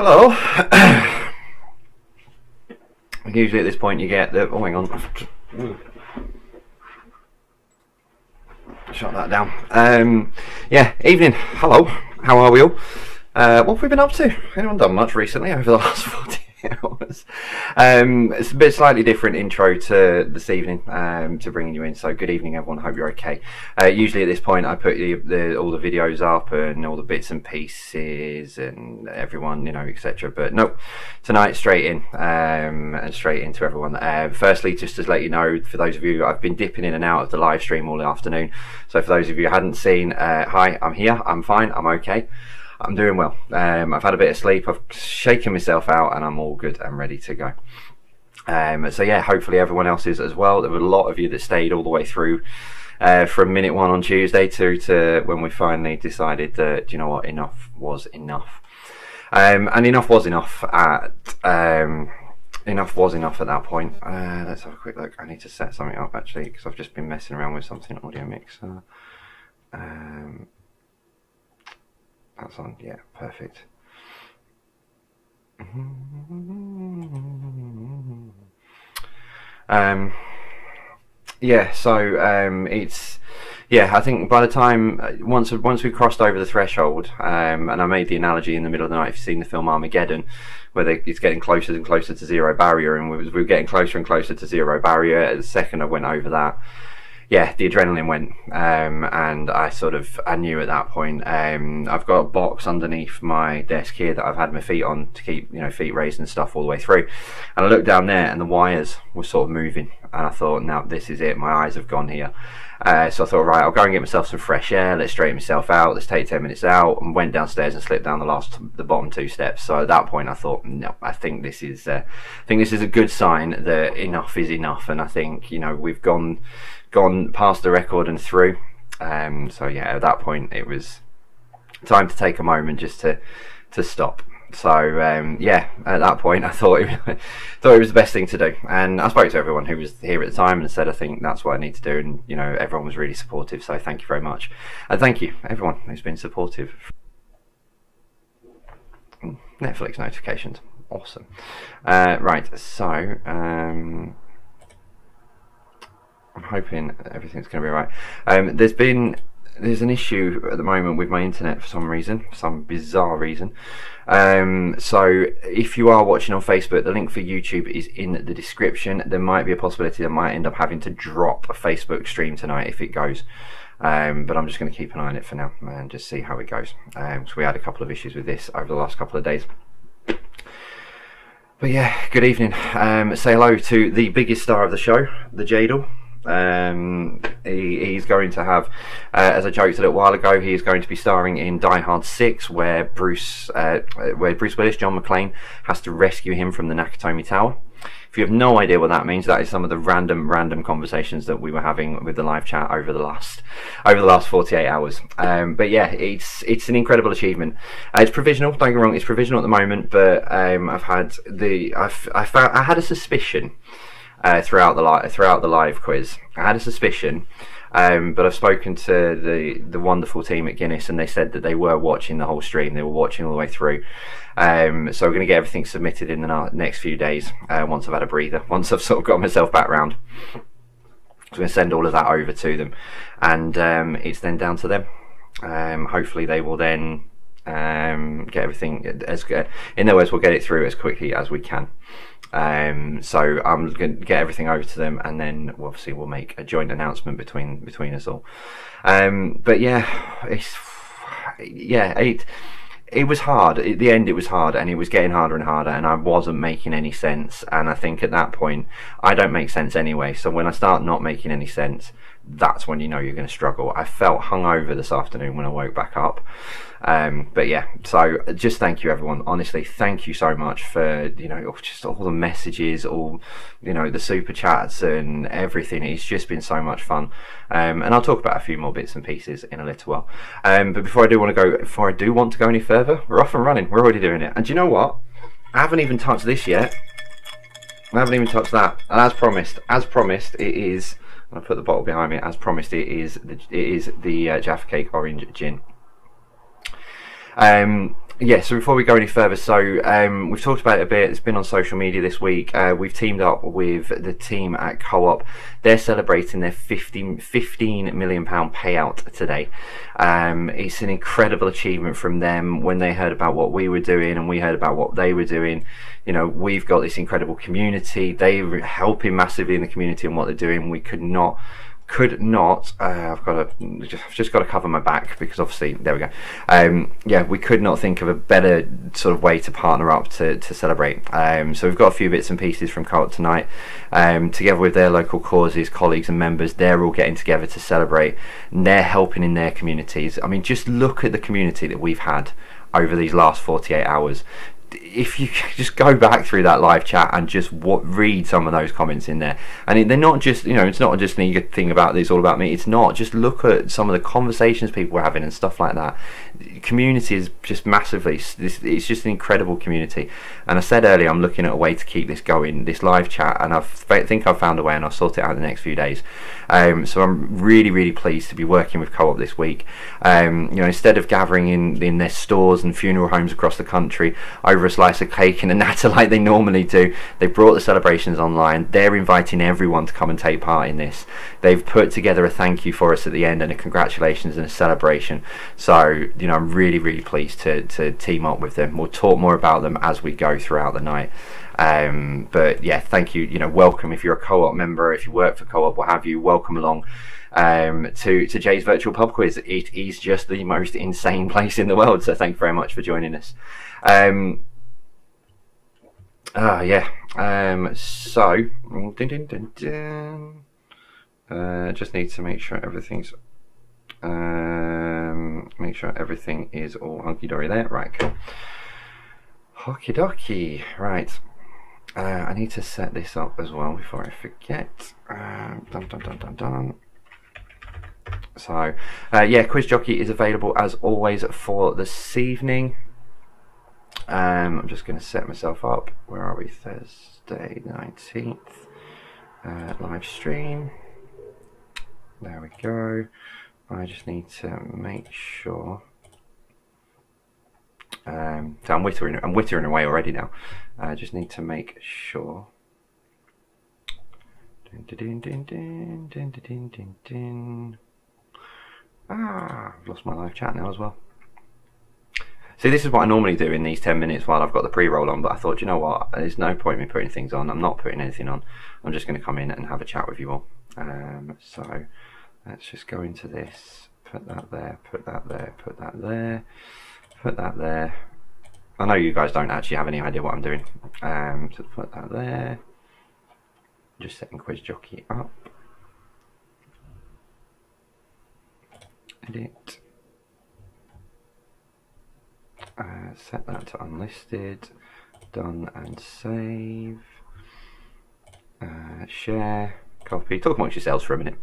Hello. Usually at this point you get the... Oh, hang on. Shut that down. Yeah, evening. Hello. How are we all? What have we been up to? Anyone done much recently over the last 40 hours? It's a bit slightly different intro to this evening, to bringing you in. So good evening, everyone. Hope you're okay. Usually at this point I put all the videos up and all the bits and pieces and everyone, you know, etc. But no, tonight straight in, and straight into everyone. Firstly, just to let you know, for those of you, I've been dipping in and out of the live stream all afternoon. So for those of you who hadn't seen, hi, I'm here. I'm fine. I'm okay. I'm doing well. I've had a bit of sleep. I've shaken myself out, and I'm all good and ready to go. So yeah, hopefully everyone else is as well. There were a lot of you that stayed all the way through from minute one on Tuesday to when we finally decided that, you know what, enough was enough. And enough was enough at that point. Let's have a quick look. I need to set something up actually, because I've just been messing around with something audio mixer. That's on, yeah, perfect. Yeah, so it's, yeah, I think by the time once we crossed over the threshold, and I made the analogy in the middle of the night, if you've seen the film Armageddon, where it's getting closer and closer to zero barrier, and we were getting closer and closer to zero barrier. The second I went over that, yeah, the adrenaline went, and I knew at that point. I've got a box underneath my desk here that I've had my feet on to keep, you know, feet raised and stuff all the way through. And I looked down there, and the wires were sort of moving, and I thought, now this is it. My eyes have gone here. So I thought, right, I'll go and get myself some fresh air. Let's straighten myself out. Let's take 10 minutes out. And went downstairs and slipped down the bottom 2 steps. So at that point, I thought, no, I think this is a good sign that enough is enough. And I think, you know, we've gone past the record and through. So yeah, at that point, it was time to take a moment just to stop. So yeah, at that point I thought it was the best thing to do, and I spoke to everyone who was here at the time and said, I think that's what I need to do, and you know, everyone was really supportive, so thank you very much. And thank you everyone who's been supportive. Netflix notifications, awesome. Right, so I'm hoping everything's going to be all right. There's an issue at the moment with my internet for some reason, for some bizarre reason. So if you are watching on Facebook, the link for YouTube is in the description. There might be a possibility that I might end up having to drop a Facebook stream tonight if it goes. But I'm just going to keep an eye on it for now and just see how it goes. So we had a couple of issues with this over the last couple of days. But yeah, good evening. Say hello to the biggest star of the show, the Jadal. He's going to have, as I joked a little while ago, he's going to be starring in Die Hard 6, where Bruce Willis, John McClane, has to rescue him from the Nakatomi Tower. If you have no idea what that means, that is some of the random conversations that we were having with the live chat over the last 48 hours. But yeah, it's an incredible achievement. It's provisional. Don't get me wrong, it's provisional at the moment. But I had a suspicion. Throughout the live quiz, I had a suspicion, but I've spoken to the wonderful team at Guinness, and they said that they were watching the whole stream. They were watching all the way through. So we're going to get everything submitted in the next few days. Once I've had a breather, once I've sort of got myself back round, so I'm going to send all of that over to them, and it's then down to them. Hopefully, they will then get everything in their words. We'll get it through as quickly as we can. So I'm going to get everything over to them, and then obviously we'll make a joint announcement between us all. But yeah, it was hard. At the end, it was hard, and it was getting harder and harder, and I wasn't making any sense. And I think at that point, I don't make sense anyway. So when I start not making any sense, that's when you know you're going to struggle. I felt hungover this afternoon when I woke back up. But yeah, so just thank you everyone. Honestly, thank you so much for, you know, just all the messages, all, you know, the super chats and everything. It's just been so much fun. And I'll talk about a few more bits and pieces in a little while. But before I do want to go any further, we're off and running. We're already doing it. And do you know what? I haven't even touched this yet. I haven't even touched that. And as promised, it is. I'll put the bottle behind me. As promised, it is the Jaffa Cake Orange Gin. Yeah, so before we go any further, we've talked about it a bit. It's been on social media this week. We've teamed up with the team at Co-op. They're celebrating their £15 million payout today. It's an incredible achievement from them. When they heard about what we were doing and we heard about what they were doing, you know, we've got this incredible community. They're helping massively in the community and what they're doing. We could not I've just got to cover my back because obviously there we go. Yeah, we could not think of a better sort of way to partner up to celebrate. So we've got a few bits and pieces from Co-op tonight, together with their local causes, colleagues and members. They're all getting together to celebrate, and they're helping in their communities. I mean, just look at the community that we've had over these last 48 hours. If you just go back through that live chat and just read some of those comments in there, and they're not just, you know, it's not just an eager thing about this, all about me. It's not. Just look at some of the conversations people were having and stuff like that. Community is just massively. It's just an incredible community. And I said earlier, I'm looking at a way to keep this going, this live chat, and I think I've found a way, and I'll sort it out in the next few days. So I'm really pleased to be working with Co-op this week. You know, instead of gathering in their stores and funeral homes across the country over a slice of cake and a natter like they normally do, they brought the celebrations online. They're inviting everyone to come and take part in this. They've put together a thank you for us at the end and a congratulations and a celebration. So, you know, I'm really pleased to team up with them. We'll talk more about them as we go throughout the night. But yeah, thank you. You know, welcome if you're a Co-op member, if you work for Co-op, what have you, welcome along to Jay's virtual pub quiz. It is just the most insane place in the world, so thank you very much for joining us. So just need to make sure everything's everything is all hunky-dory there. Right, cool. Hockey dokie. Right, I need to set this up as well before I forget. Dun. So yeah, Quiz Jockey is available as always for this evening. I'm just going to set myself up. Where are we? Thursday 19th. Live stream. There we go. I just need to make sure. So I'm whittering away already now. I just need to make sure. I've lost my live chat now as well. See, this is what I normally do in these 10 minutes while I've got the pre-roll on, but I thought, you know what, there's no point in me putting things on. I'm not putting anything on. I'm just going to come in and have a chat with you all. So let's just go into this, put that there, put that there, put that there, put that there. I know you guys don't actually have any idea what I'm doing. So put that there. Just setting Quiz Jockey up. Edit. Set that to unlisted. Done and save. Share. Copy. Talk amongst yourselves for a minute.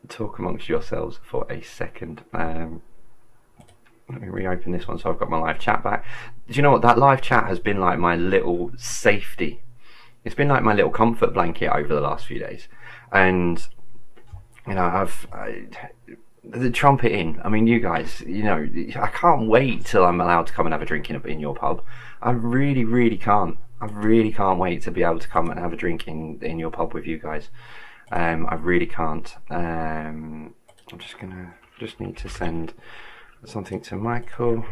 Talk amongst yourselves for a second. Let me reopen this one so I've got my live chat back. Do you know what? That live chat has been like my little safety. It's been like my little comfort blanket over the last few days. And, you know, the trumpet in. I mean, you guys, you know, I can't wait till I'm allowed to come and have a drink in your pub. I really can't. I really can't wait to be able to come and have a drink in your pub with you guys. I really can't. I'm just need to send something to Michael.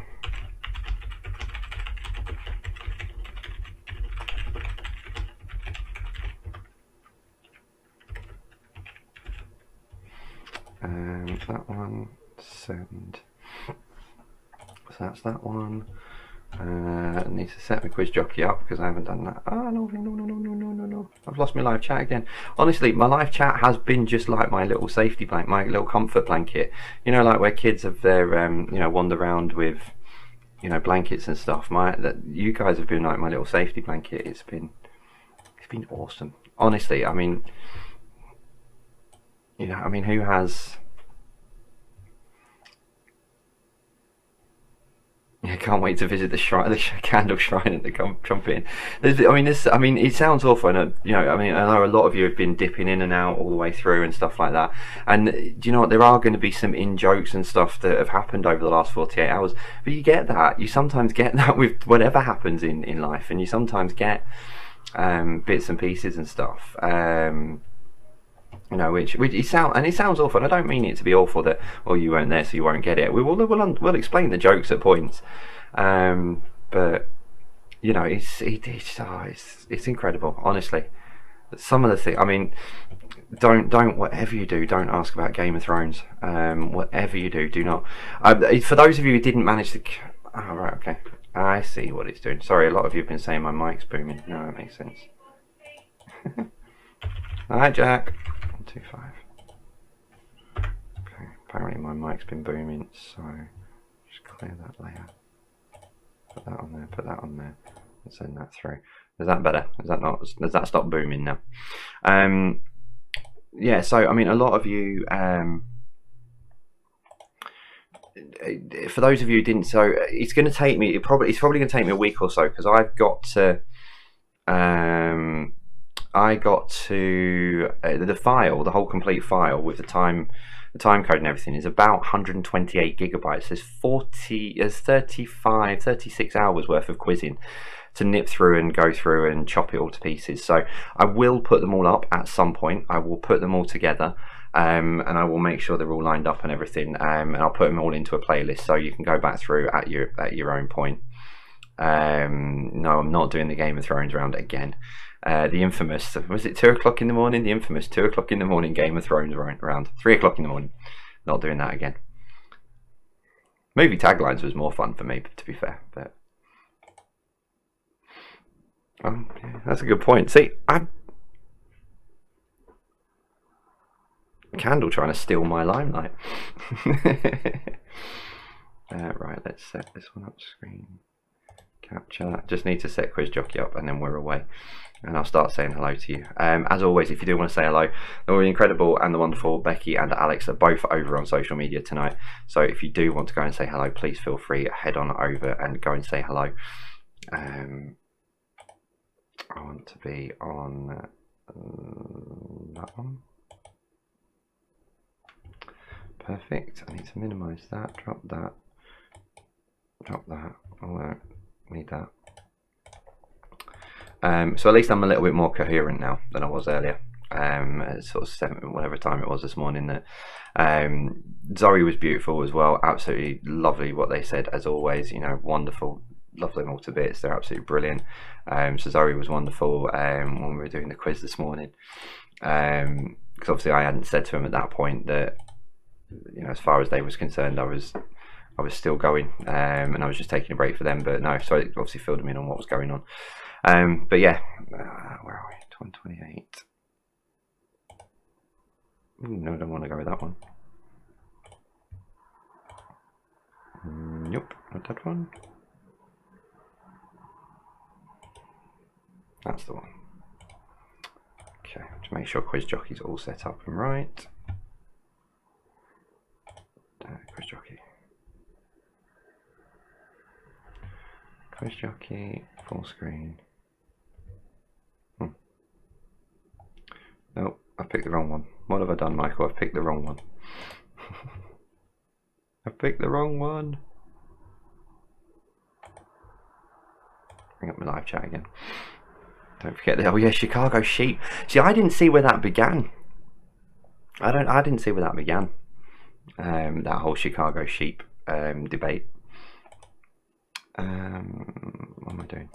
That one, send. So that's that one. I need to set my Quiz Jockey up because I haven't done that. Oh, no. I've lost my live chat again. Honestly, my live chat has been just like my little safety blanket, my little comfort blanket. You know, like where kids have their, you know, wander around with, you know, blankets and stuff. You guys have been like my little safety blanket. It's been awesome. Honestly, I mean, you know, I mean, who has... Yeah, can't wait to visit the shrine, the candle shrine at the Trumpet Inn. I mean, it sounds awful, and you know, I mean, I know a lot of you have been dipping in and out all the way through and stuff like that. And do you know what? There are going to be some in jokes and stuff that have happened over the last 48 hours. But you get that. You sometimes get that with whatever happens in life, and you sometimes get bits and pieces and stuff. You know, which it sounds awful. And I don't mean it to be awful that, well, you weren't there, so you won't get it. We'll explain the jokes at points, but you know, it's incredible, honestly. Some of the things, I mean, don't whatever you do, don't ask about Game of Thrones. Whatever you do, do not. For those of you who didn't manage to, oh, right, okay, I see what it's doing. Sorry, a lot of you have been saying my mic's booming. No, that makes sense. Hi, Jack. 125. Okay, apparently my mic's been booming, so just clear that layer. Put that on there, put that on there, and send that through. Is that better? Is that not? Does that stop booming now? Yeah, so I mean, a lot of you, for those of you who didn't, so it's going to take me, it's probably going to take me a week or so, because I've got to, the file, the whole complete file with the time code and everything is about 128 gigabytes. There's 36 hours worth of quizzing to nip through and go through and chop it all to pieces. So I will put them all up at some point. I will put them all together, and I will make sure they're all lined up and everything, and I'll put them all into a playlist so you can go back through at your own point. No, I'm not doing the Game of Thrones round again. The infamous, was it 2 o'clock in the morning? The infamous 2 o'clock in the morning Game of Thrones round. 3 o'clock in the morning. Not doing that again. Movie taglines was more fun for me, to be fair. But yeah, that's a good point. See, I'm Candle trying to steal my limelight. Right, let's set this one up screen. Capture. Just need to set Quiz Jockey up, and then we're away. And I'll start saying hello to you. As always, if you do want to say hello, the incredible and the wonderful Becky and Alex are both over on social media tonight. So if you do want to go and say hello, please feel free, head on over and go and say hello. I want to be on that one. Perfect. I need to minimize that, drop that. Oh, I need that. So at least I'm a little bit more coherent now than I was earlier. Sort of 7, whatever time it was this morning. That Zoe was beautiful as well. Absolutely lovely what they said, as always. You know, wonderful. Love them all to bits. They're absolutely brilliant. So Zoe was wonderful when we were doing the quiz this morning. Because obviously I hadn't said to him at that point that, you know, as far as they was concerned, I was still going, and I was just taking a break for them. But no, so it obviously filled them in on what was going on. But yeah, where are we? 128. No, I don't want to go with that one. Nope, not that one. That's the one. Okay, to make sure Quiz Jockey's all set up and right. Quiz Jockey. Quiz Jockey, full screen. Nope, I picked the wrong one. What have I done, Michael? I've picked the wrong one. I picked the wrong one. Bring up my live chat again. Don't forget that. Oh yeah, Chicago sheep. See, I didn't see where that began. I didn't see where that began. That whole Chicago sheep debate. What am I doing?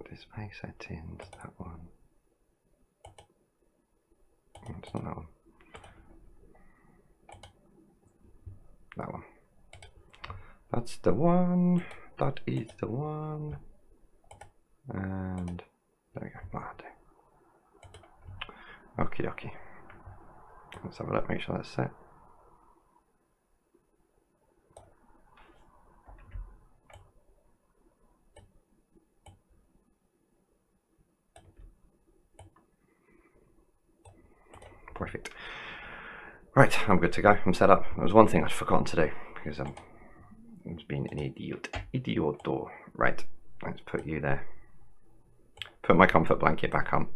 Display settings, that one. Oh, it's not that one. That one. That's the one. That is the one. And there we go. Okie dokie. Let's have a look, make sure that's set. Perfect. Right, I'm good to go. I'm set up. There was one thing I'd forgotten to do because I was being an idiot. Idioto. Right, let's put you there. Put my comfort blanket back on.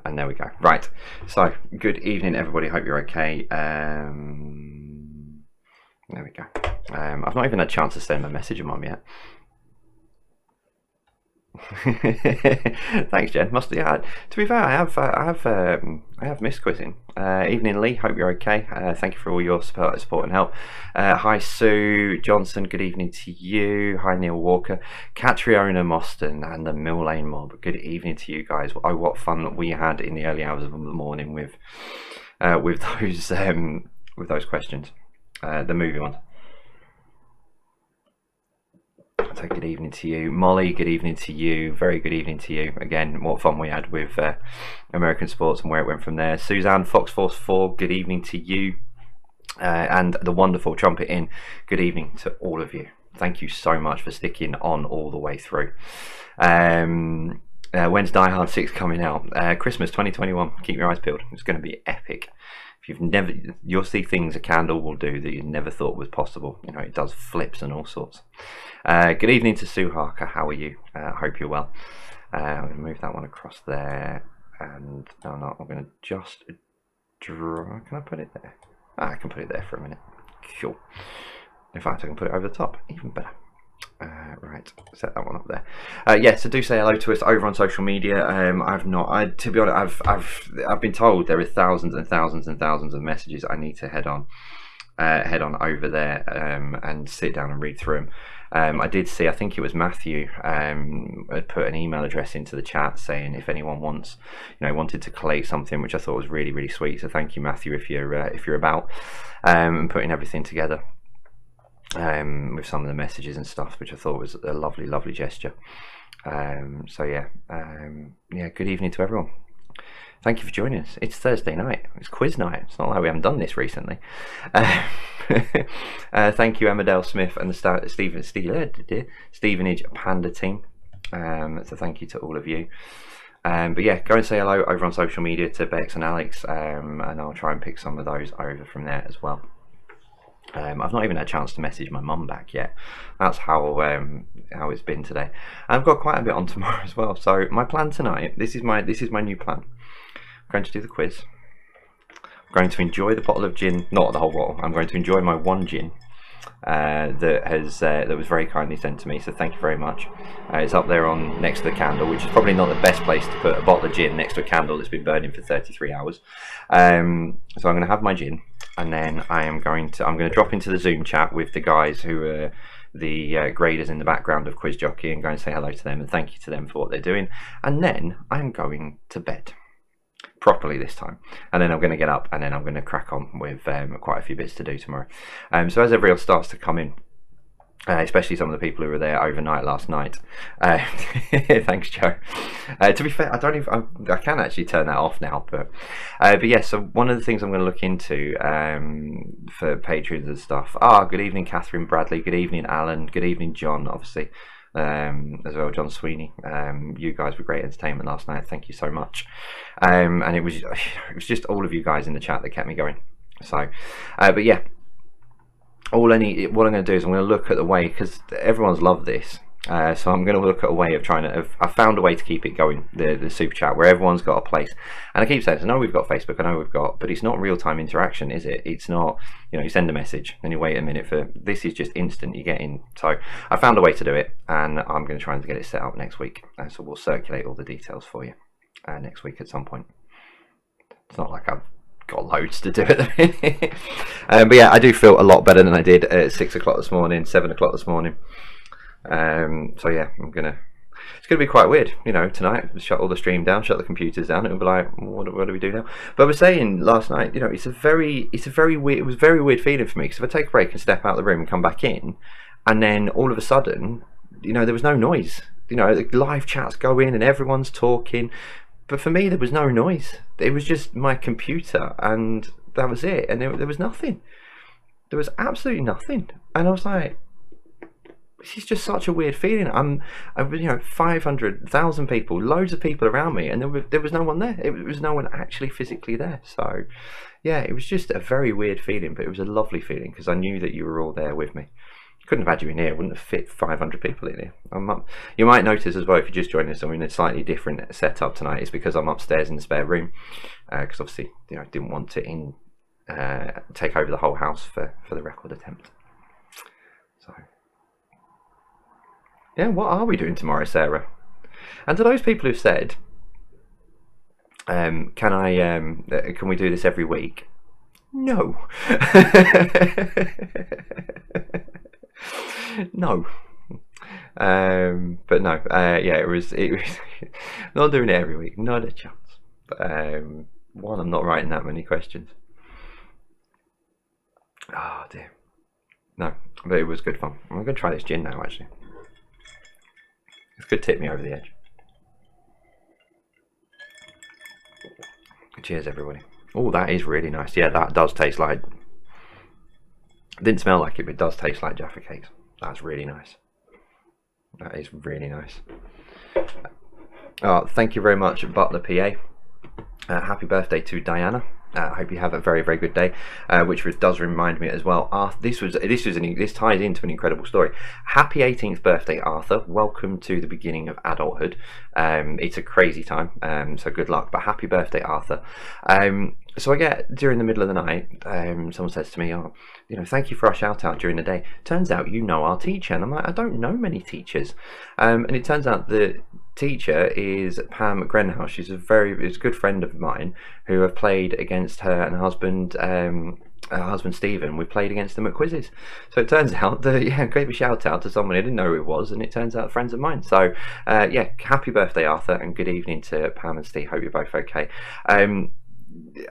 And there we go. Right, so good evening, everybody. Hope you're okay. There we go. I've not even had a chance to send my message to Mum yet. Thanks, Jen. Must yeah. To be fair, I have missed quizzing. Evening, Lee. Hope you're okay. Thank you for all your support and help. Hi, Sue Johnson. Good evening to you. Hi, Neil Walker, Catriona Moston, and the Mill Lane Mob. Good evening to you guys. Oh, what fun that we had in the early hours of the morning with those questions. The movie ones. So good evening to you, Molly. Good evening to you. Very good evening to you. Again, what fun we had with American sports and where it went from there. Suzanne Fox Force 4. Good evening to you, and the wonderful Trumpet in. Good evening to all of you. Thank you so much for sticking on all the way through. When's Die Hard 6 coming out? Christmas 2021. Keep your eyes peeled. It's going to be epic. If you'll see things a candle will do that you never thought was possible. You know, it does flips and all sorts. Good evening to Sue Harker. How are you? I hope you're well. I'm going to move that one across there, and no, no, I'm going to just draw. Can I put it there? I can put it there for a minute. Cool. In fact, I can put it over the top. Even better. Right, set that one up there. Yeah, so do say hello to us over on social media. To be honest, I've been told there are thousands and thousands and thousands of messages I need to head on over there and sit down and read through them. I did see, I think it was Matthew, had put an email address into the chat saying if anyone wanted to collate something, which I thought was really, really sweet. So thank you, Matthew, if you're about, and putting everything together. With some of the messages and stuff, which I thought was a lovely, lovely gesture. So yeah, good evening to everyone. Thank you for joining us. It's Thursday night. It's quiz night. It's not like we haven't done this recently. Thank you, Emmerdale Smith and the Stevenage Panda team. So thank you to all of you. But yeah, go and say hello over on social media to Bex and Alex, and I'll try and pick some of those over from there as well. I've not even had a chance to message my mum back yet. That's how it's been today. And I've got quite a bit on tomorrow as well. So my plan tonight, this is my new plan. I'm going to do the quiz. I'm going to enjoy the bottle of gin, not the whole bottle. I'm going to enjoy my one gin that was very kindly sent to me. So thank you very much. It's up there on next to the candle, which is probably not the best place to put a bottle of gin next to a candle that's been burning for 33 hours. So I'm going to have my gin. And then I'm going to drop into the Zoom chat with the guys who are the graders in the background of Quiz Jockey, and go and say hello to them and thank you to them for what they're doing. And then I'm going to bed properly this time, and then I'm going to get up and then I'm going to crack on with quite a few bits to do tomorrow. So as everyone starts to come in, especially some of the people who were there overnight last night. Thanks, Joe. To be fair, I can actually turn that off now, but yeah. So one of the things I'm going to look into for patrons and stuff. Good evening, Catherine Bradley. Good evening, Alan. Good evening, John. Obviously, as well, John Sweeney. You guys were great entertainment last night. Thank you so much. And it was just all of you guys in the chat that kept me going. So, but yeah. What I'm going to do is I'm going to look at the way, because everyone's loved this, so I'm going to look at a way of trying to. I've found a way to keep it going, the super chat, where everyone's got a place. And I keep saying, I know we've got Facebook, I know we've got, but it's not real time interaction, is it? It's not, you send a message, then you wait a minute for. This is just instant. You get in. So I found a way to do it, and I'm going to try and get it set up next week. So we'll circulate all the details for you next week at some point. It's not like I've got loads to do at the minute. But yeah, I do feel a lot better than I did at 6 o'clock this morning, 7 o'clock this morning. So yeah, it's gonna be quite weird, tonight. Shut all the stream down, shut the computers down. It'll be like, what do we do now? But I was saying last night, it was very weird feeling for me, because if I take a break and step out of the room and come back in, and then all of a sudden, there was no noise. The live chats go in and everyone's talking. But for me, there was no noise. It was just my computer, and that was it. And there was nothing. There was absolutely nothing. And I was like, this is just such a weird feeling. You know, 500,000 people, loads of people around me, and there was no one there. It was no one actually physically there. So, yeah, it was just a very weird feeling, but it was a lovely feeling because I knew that you were all there with me. Couldn't have had you in here. Wouldn't have fit 500 people in here. You might notice as well if you just joined us, I'm in a slightly different setup tonight. It's because I'm upstairs in the spare room, because obviously, you know, I didn't want to take over the whole house for the record attempt. So, yeah, what are we doing tomorrow, Sarah? And to those people who've said, can we do this every week? No. No. But no, yeah, it was not doing it every week, not a chance. But one, I'm not writing that many questions. Oh dear. No, but it was good fun. I'm going to try this gin now, actually. It could tip me over the edge. Cheers, everybody. Oh, that is really nice. Yeah, that does taste like... Didn't smell like it, but it does taste like Jaffa cakes. That's really nice. That is really nice. Thank you very much, Butler PA. Happy birthday to Diana. I hope you have a very, very good day. Which does remind me as well. This ties into an incredible story. Happy 18th birthday, Arthur. Welcome to the beginning of adulthood. It's a crazy time, so good luck. But happy birthday, Arthur. So I get during the middle of the night, someone says to me, "Oh, you know, thank you for our shout out during the day. Turns out you know our teacher." And I'm like, I don't know many teachers. And it turns out the teacher is Pam Grenhouse. She's a good friend of mine who have played against her and her husband Stephen. We played against them at quizzes. So it turns out that, yeah, gave a shout out to someone who didn't know who it was, and it turns out friends of mine. So yeah, happy birthday, Arthur, and good evening to Pam and Steve. Hope you're both okay.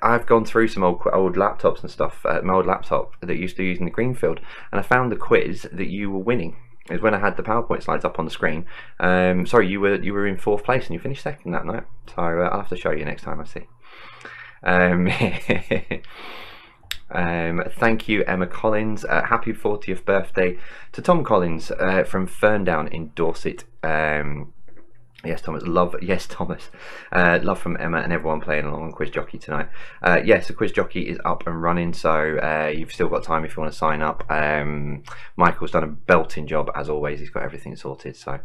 I've gone through some old laptops and stuff, my old laptop that used to use in the Greenfield, and I found the quiz that you were winning. Is when I had the PowerPoint slides up on the screen. Sorry, you were in 4th place and you finished 2nd that night. So I'll have to show you next time I see. Thank you, Emma Collins. Happy 40th birthday to Tom Collins from Ferndown in Dorset. Yes, Thomas. Love. Yes, Thomas. Love from Emma and everyone playing along on Quiz Jockey tonight. Yes, the Quiz Jockey is up and running, so you've still got time if you want to sign up. Michael's done a belting job as always. He's got everything sorted, so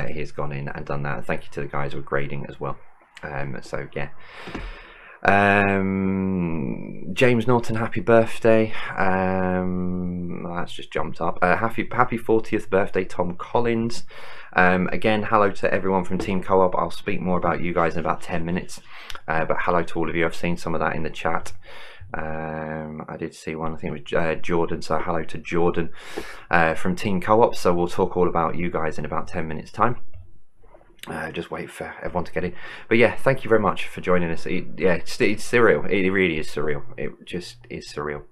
he's gone in and done that. Thank you to the guys who are grading as well. So yeah. James Norton, happy birthday. That's just jumped up. Happy 40th birthday, Tom Collins. Again, hello to everyone from Team Co-op. I'll speak more about you guys in about 10 minutes. But hello to all of you. I've seen some of that in the chat. I did see one, I think it was Jordan, so hello to Jordan from Team Co-op. So we'll talk all about you guys in about 10 minutes time. Just wait for everyone to get in. But yeah, thank you very much for joining us. It's surreal. It really is surreal. It just is surreal.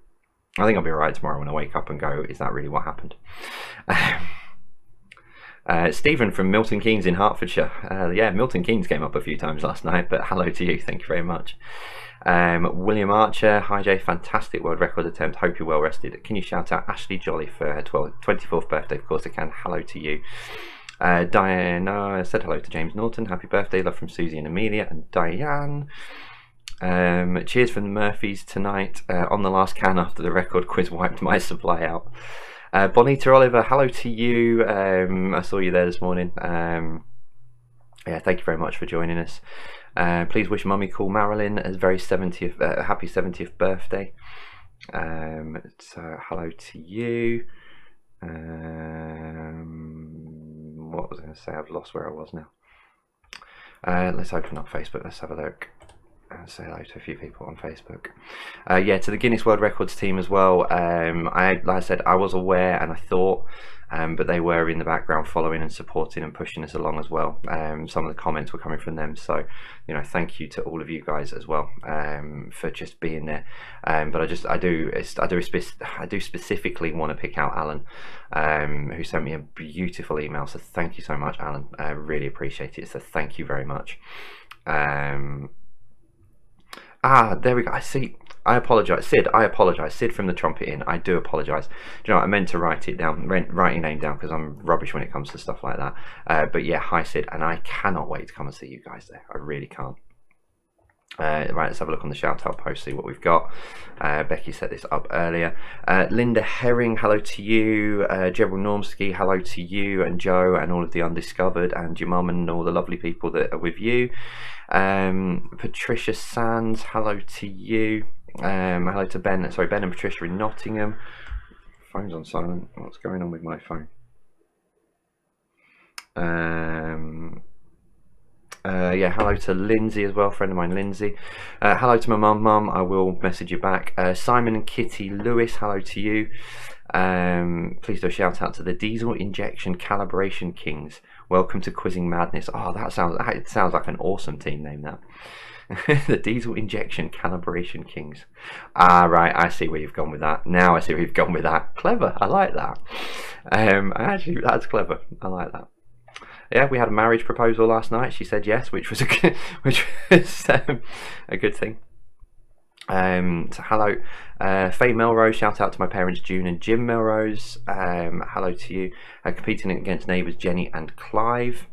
I think I'll be alright tomorrow when I wake up and go, is that really what happened? Stephen from Milton Keynes in Hertfordshire. Yeah, Milton Keynes came up a few times last night, but hello to you. Thank you very much. William Archer, hi Jay, fantastic world record attempt. Hope you're well rested. Can you shout out Ashley Jolly for her 24th birthday? Of course I can. Hello to you. Diana said hello to James Norton. Happy birthday, love from Susie and Amelia and Diane. Cheers from the Murphys tonight. On the last can after the record quiz wiped my supply out. Bonita Oliver, hello to you. I saw you there this morning. Yeah, thank you very much for joining us. Please wish Mummy Cool Marilyn a very happy 70th birthday. So hello to you. What was I going to say? I've lost where I was now. Let's open up Facebook. Let's have a look. Say hello to a few people on Facebook. Yeah, to the Guinness World Records team as well. Like I said, I was aware and I thought, but they were in the background following and supporting and pushing us along as well. Some of the comments were coming from them, so you know, thank you to all of you guys as well for just being there. But I do specifically want to pick out Alan, who sent me a beautiful email. So thank you so much, Alan. I really appreciate it. So thank you very much. There we go. I see. I apologise, Sid. I apologise, Sid from the Trumpet Inn. I do apologise. Do you know what? I meant to write it down, write your name down, because I'm rubbish when it comes to stuff like that. But yeah, hi Sid, and I cannot wait to come and see you guys there. I really can't. Right, let's have a look on the shout out post, see what we've got. Becky set this up earlier. Linda Herring, hello to you. Gerald Normsky, hello to you and Joe and all of the Undiscovered and your mum and all the lovely people that are with you. Patricia Sands, hello to you. Hello to Ben and Patricia in Nottingham. Phone's on silent. What's going on with my phone? Yeah, hello to Lindsay as well, friend of mine, Lindsay. Hello to my mum. I will message you back. Simon and Kitty Lewis, hello to you. Please do a shout out to the Diesel Injection Calibration Kings. Welcome to Quizzing Madness. Oh, that sounds like an awesome team name, that. The Diesel Injection Calibration Kings. Right, I see where you've gone with that. Now I see where you've gone with that. Clever, I like that. Actually, that's clever. I like that. Yeah, we had a marriage proposal last night. She said yes, which was a good thing. So hello, Faye Melrose. Shout out to my parents, June and Jim Melrose. Hello to you. Competing against neighbours Jenny and Clive.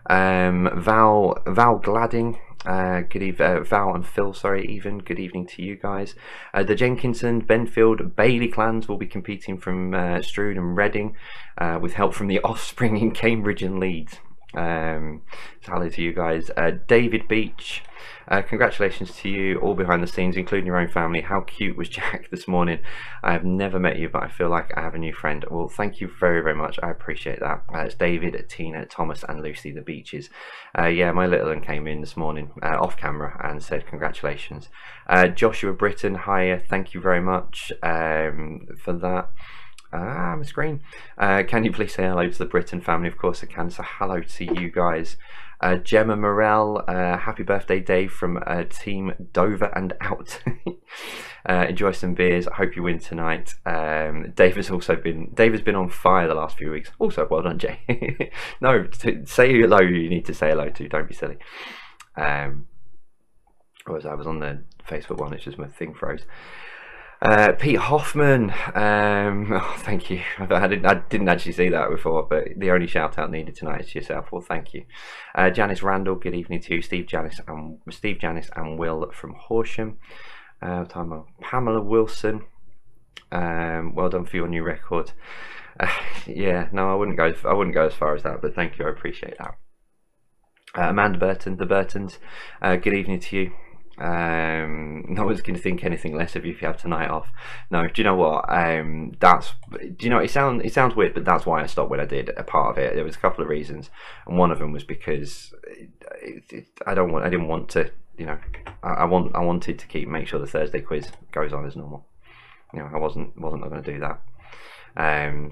Val Gladding. Good evening, Val and Phil. Sorry, even good evening to you guys. The Jenkinson, Benfield, Bailey clans will be competing from Strood and Reading, with help from the Offspring in Cambridge and Leeds. So hello to you guys. David Beach, congratulations to you all behind the scenes, including your own family. How cute was Jack this morning? I have never met you, but I feel like I have a new friend. Well, thank you very, very much. I appreciate that. It's David, Tina, Thomas and Lucy, the Beaches. Yeah, my little one came in this morning off camera and said congratulations. Joshua Britton, hiya, thank you very much for that. My screen. Can you please say hello to the Britton family? Of course I can. So hello to you guys. Gemma Morell, happy birthday, Dave, from Team Dover and Out. Enjoy some beers. I hope you win tonight. Dave has been on fire the last few weeks. Also, well done, Jay. No, say hello. You need to say hello to. Don't be silly. I was on the Facebook one. It's just my thing froze. Pete Hoffman, oh, thank you. I didn't actually see that before, but the only shout out needed tonight is to yourself. Well, thank you. Janice Randall, good evening to you. Steve, Janice, and Will from Horsham. Pamela Wilson, well done for your new record. Yeah, no, I wouldn't go as far as that, but thank you. I appreciate that. Amanda Burton, the Burtons, good evening to you. No one's going to think anything less of you if you have tonight off. No, do you know what? It sounds weird, but that's why I stopped when I did. A part of it, there was a couple of reasons, and one of them was because I didn't want to. I wanted to make sure the Thursday quiz goes on as normal. I wasn't going to do that.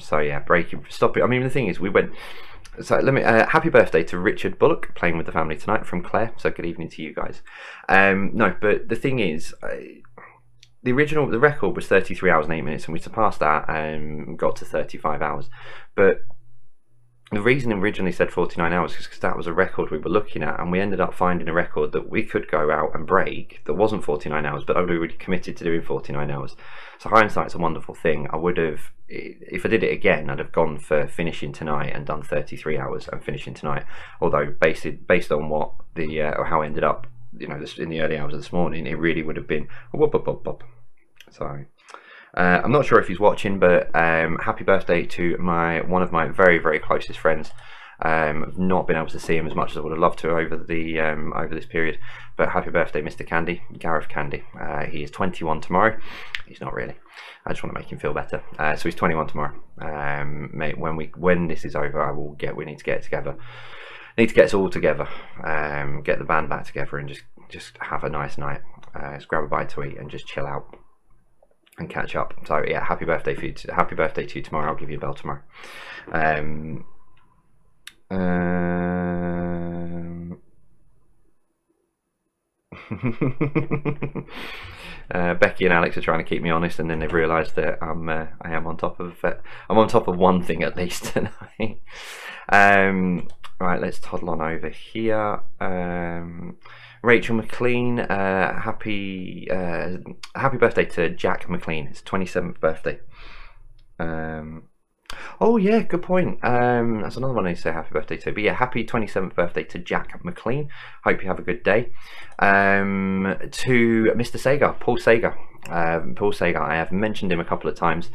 So yeah, stop it. I mean, the thing is, we went. So let me happy birthday to Richard Bullock, playing with the family tonight from Clare. So good evening to you guys. No, but the thing is, the record was 33 hours and 8 minutes, and we surpassed that and got to 35 hours. But the reason it originally said 49 hours is because that was a record we were looking at, and we ended up finding a record that we could go out and break that wasn't 49 hours, but only really committed to doing 49 hours. So hindsight's a wonderful thing. I would have, if I did it again, I'd have gone for finishing tonight and done 33 hours and finishing tonight. Although based on what or how it ended up, in the early hours of this morning, it really would have been whoop, whoop, whoop, whoop. So I'm not sure if he's watching, but happy birthday to one of my very, very closest friends. I've not been able to see him as much as I would have loved to over this period, but happy birthday, Mr. Candy, Gareth Candy. He is 21 tomorrow. He's not really. I just want to make him feel better. So he's 21 tomorrow. Mate, when this is over, we need to get it together. Need to get us all together. Get the band back together and just have a nice night. Just grab a bite to eat and just chill out and catch up. So yeah, happy birthday to you tomorrow. I'll give you a bell tomorrow. Becky and Alex are trying to keep me honest, and then they've realised that I am on top of one thing at least tonight. Right, let's toddle on over here. Rachel McLean, happy birthday to Jack McLean. It's 27th birthday. Oh yeah, good point. That's another one I need to say happy birthday to. But yeah, happy 27th birthday to Jack McLean. Hope you have a good day. To Mr. Sager, Paul Sager. Paul Sager, I have mentioned him a couple of times.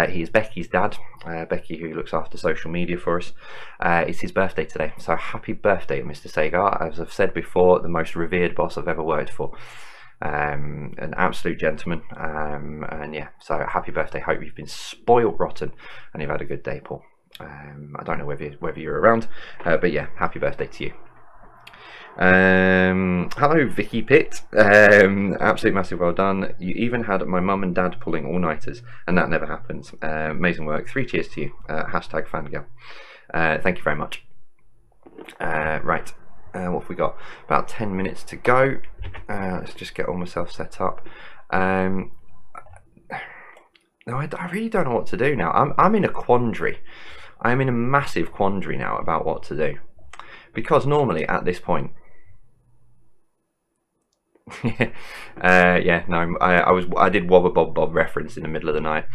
He is Becky's dad. Becky, who looks after social media for us. It's his birthday today. So happy birthday, Mr. Sager. As I've said before, the most revered boss I've ever worked for. An absolute gentleman, and yeah, so happy birthday. Hope you've been spoiled rotten and you've had a good day, Paul. I don't know whether you're around, but yeah, happy birthday to you. Hello Vicky Pitt, absolute massive well done. You even had my mum and dad pulling all-nighters and that never happens. Amazing work. 3 cheers to you. Hashtag fangirl. Thank you very much. Right, what have we got? About 10 minutes to go. Let's just get all myself set up. No, I really don't know what to do now. I'm in a quandary. I'm in a massive quandary now about what to do, because normally at this point, yeah, no, I did Wobber Bob Bob reference in the middle of the night.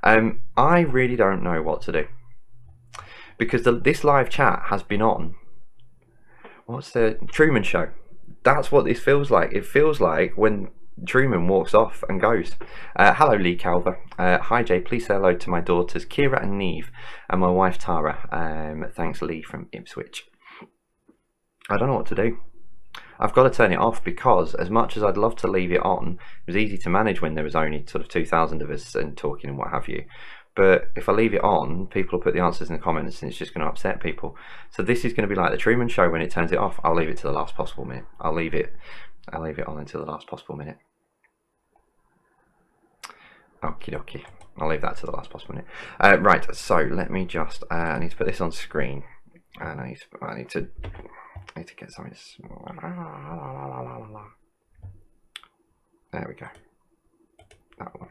I really don't know what to do, because this live chat has been on. What's the Truman Show? That's what this feels like. It feels like when Truman walks off and goes. Hello Lee Calver. Hi Jay, please say hello to my daughters Kira and Neve and my wife Tara. Thanks Lee from Ipswich. I don't know what to do. I've got to turn it off, because as much as I'd love to leave it on, it was easy to manage when there was only sort of 2,000 of us and talking and what have you. But if I leave it on, people will put the answers in the comments and it's just going to upset people. So this is going to be like the Truman Show. When it turns it off, I'll leave it to the last possible minute. I'll leave it on until the last possible minute. Okie dokie. I'll leave that to the last possible minute. Right, so let me just, I need to put this on screen. And I need to get something. There we go. That one.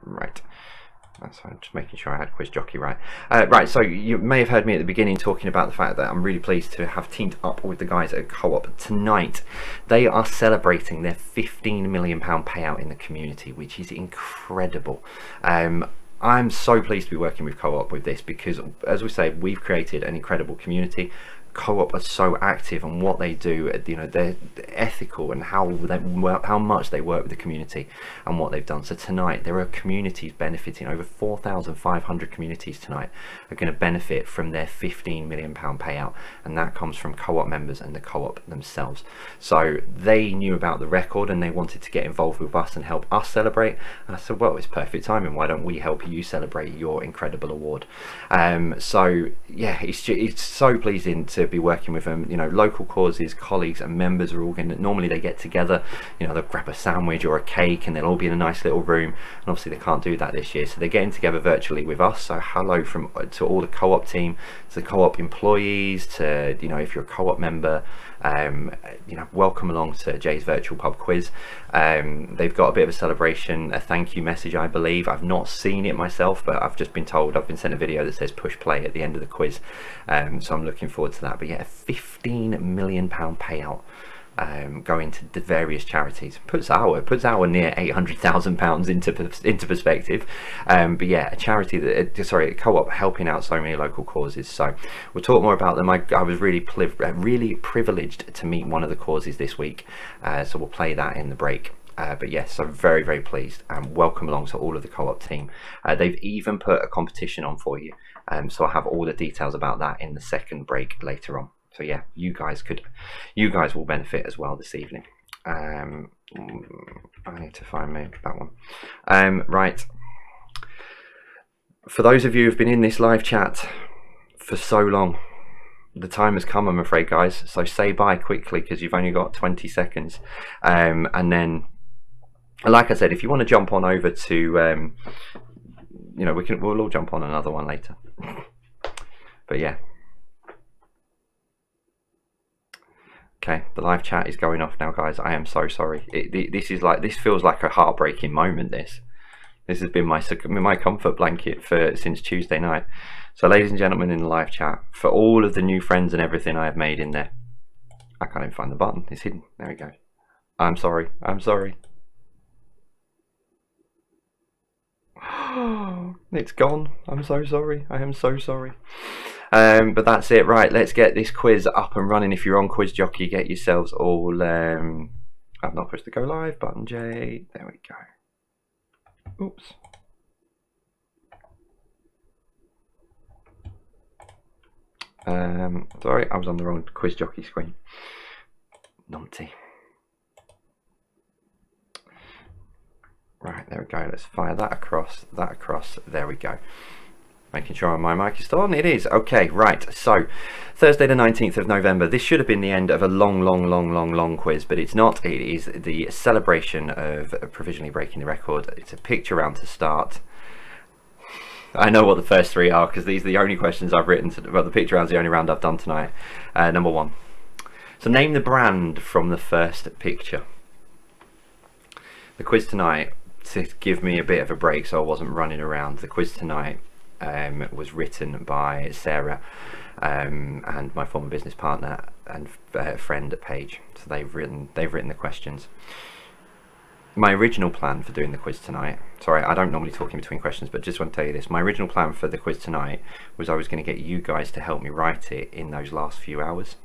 Right. That's fine. Just making sure I had quiz jockey right. Right, so you may have heard me at the beginning talking about the fact that I'm really pleased to have teamed up with the guys at Co-op tonight. They are celebrating their £15 million payout in the community, which is incredible. I'm so pleased to be working with Co-op with this, because as we say, we've created an incredible community. Co-op are so active on what they do, you know, they're ethical and how much they work with the community and what they've done. So tonight there are communities benefiting. Over 4,500 communities tonight are going to benefit from their £15 million payout, and that comes from Co-op members and the Co-op themselves. So they knew about the record and they wanted to get involved with us and help us celebrate, and I said, well, it's perfect timing, why don't we help you celebrate your incredible award? So yeah, it's so pleasing to be working with them. You know, local causes, colleagues and members are all going to, normally they get together, you know, they'll grab a sandwich or a cake and they'll all be in a nice little room, and obviously they can't do that this year, so they're getting together virtually with us. So hello to all the Co-op team, to the Co-op employees, to, you know, if you're a Co-op member, you know, welcome along to Jay's virtual pub quiz. They've got a bit of a celebration, a thank you message, I believe. I've not seen it myself, but I've just been told, I've been sent a video that says push play at the end of the quiz, so I'm looking forward to that. But yeah, a £15 million payout going to the various charities puts our near £800,000 into perspective. But yeah, a charity that, sorry, a Co-op helping out so many local causes. So we'll talk more about them. I was really privileged to meet one of the causes this week, so we'll play that in the break. But yes, so very, very pleased, and welcome along to all of the Co-op team. They've even put a competition on for you, so I'll have all the details about that in the second break later on. So yeah, you guys will benefit as well this evening. I need to find that one. Right, for those of you who've been in this live chat for so long, the time has come, I'm afraid, guys. So say bye quickly, because you've only got 20 seconds, and then, like I said, if you want to jump on over to, you know, we'll all jump on another one later. But yeah, Okay, the live chat is going off now, guys. I am so sorry. This feels like a heartbreaking moment. This has been my comfort blanket since Tuesday night. So, ladies and gentlemen, in the live chat, for all of the new friends and everything I have made in there, I can't even find the button. It's hidden. There we go. I'm sorry. I'm sorry. It's gone. I'm so sorry. I am so sorry. But that's it. Right, let's get this quiz up and running. If you're on Quiz Jockey, get yourselves all. I've not pushed the go live button, Jay. There we go. Oops. Sorry, I was on the wrong Quiz Jockey screen. Naughty. Right, there we go. Let's fire that across, that across. There we go. Making sure my mic is still on. It is. Okay, right. So, Thursday the 19th of November. This should have been the end of a long quiz, but it's not. It is the celebration of provisionally breaking the record. It's a picture round to start. I know what the first three are because these are the only questions I've written. Well, the picture round's the only round I've done tonight. Number one. So, name the brand from the first picture. The quiz tonight, to give me a bit of a break so I wasn't running around, the quiz tonight was written by Sarah and my former business partner and friend Paige. So they've written the questions. My original plan for doing the quiz tonight, sorry, I don't normally talk in between questions, but just want to tell you this. My original plan for the quiz tonight was I was going to get you guys to help me write it in those last few hours.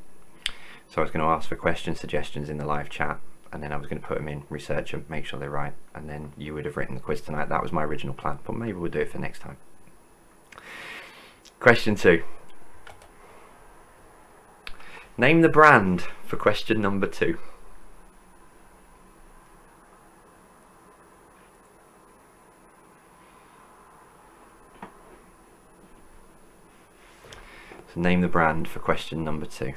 So I was going to ask for question suggestions in the live chat, and then I was going to put them in, research them, make sure they're right, and then you would have written the quiz tonight. That was my original plan, but maybe we'll do it for next time. Question 2. Name the brand for question number 2. So name the brand for question number 2.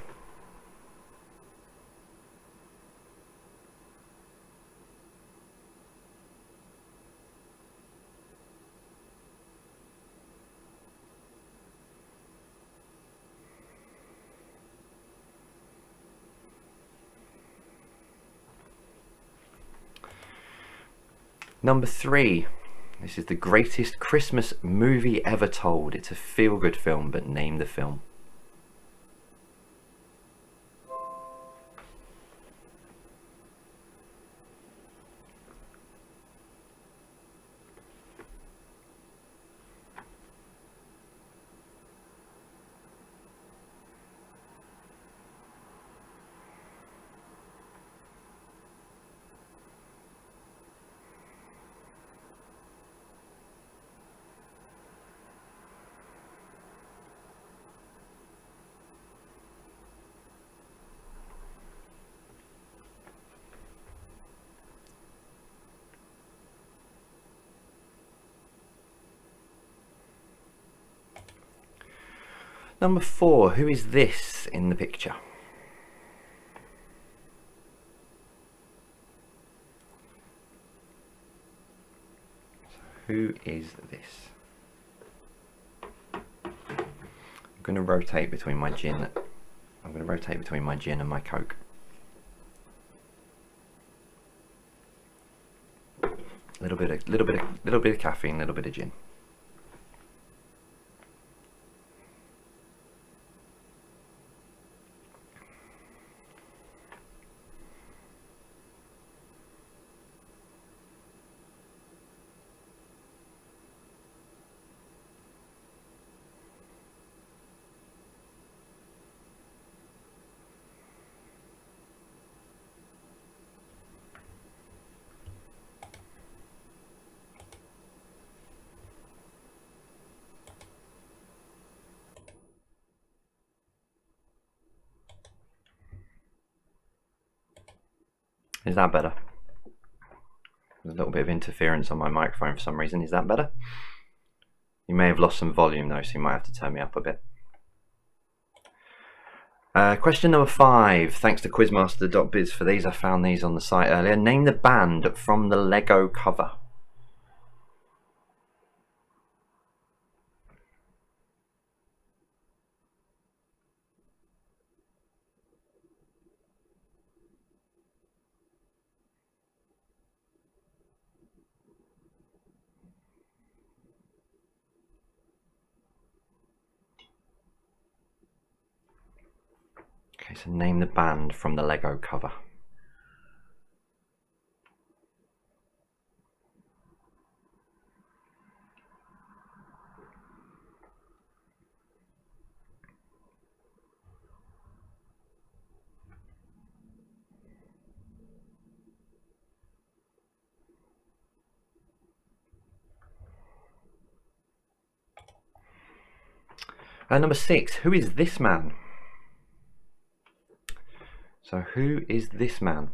Number 3, this is the greatest Christmas movie ever told. It's a feel-good film, but name the film. Number 4, who is this in the picture? So who is this? I'm going to rotate between my gin. I'm going to rotate between my gin and my Coke. Little bit of caffeine, little bit of gin. Is that better? There's a little bit of interference on my microphone for some reason. Is that better? You may have lost some volume though, so you might have to turn me up a bit. Question number 5. Thanks to quizmaster.biz for these. I found these on the site earlier. Name the band from the Lego cover. so name the band from the Lego cover. Number 6, who is this man? So who is this man?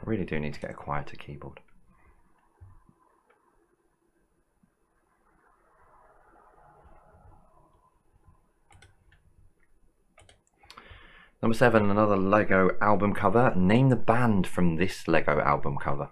I really do need to get a quieter keyboard. Number 7, another Lego album cover. Name the band from this Lego album cover.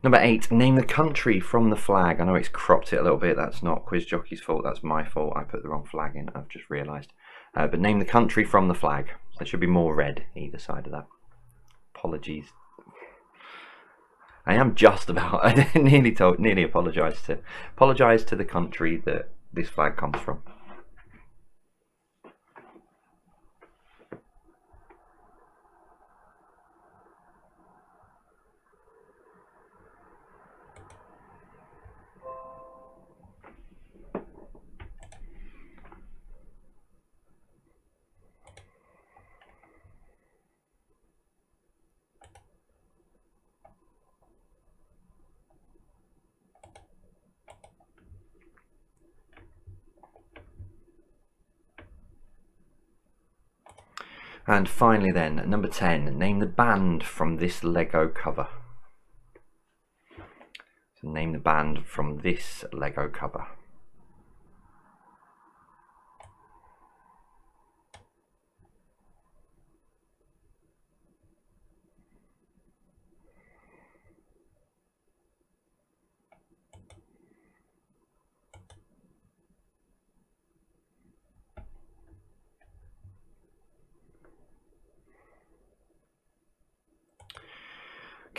Number 8, name the country from the flag. I know it's cropped it a little bit. That's not Quiz Jockey's fault. That's my fault. I put the wrong flag in. I've just realised. But name the country from the flag. There should be more red either side of that. Apologies. I am just about. I nearly apologised to the country that this flag comes from. And finally then, number 10, name the band from this Lego cover. So name the band from this Lego cover.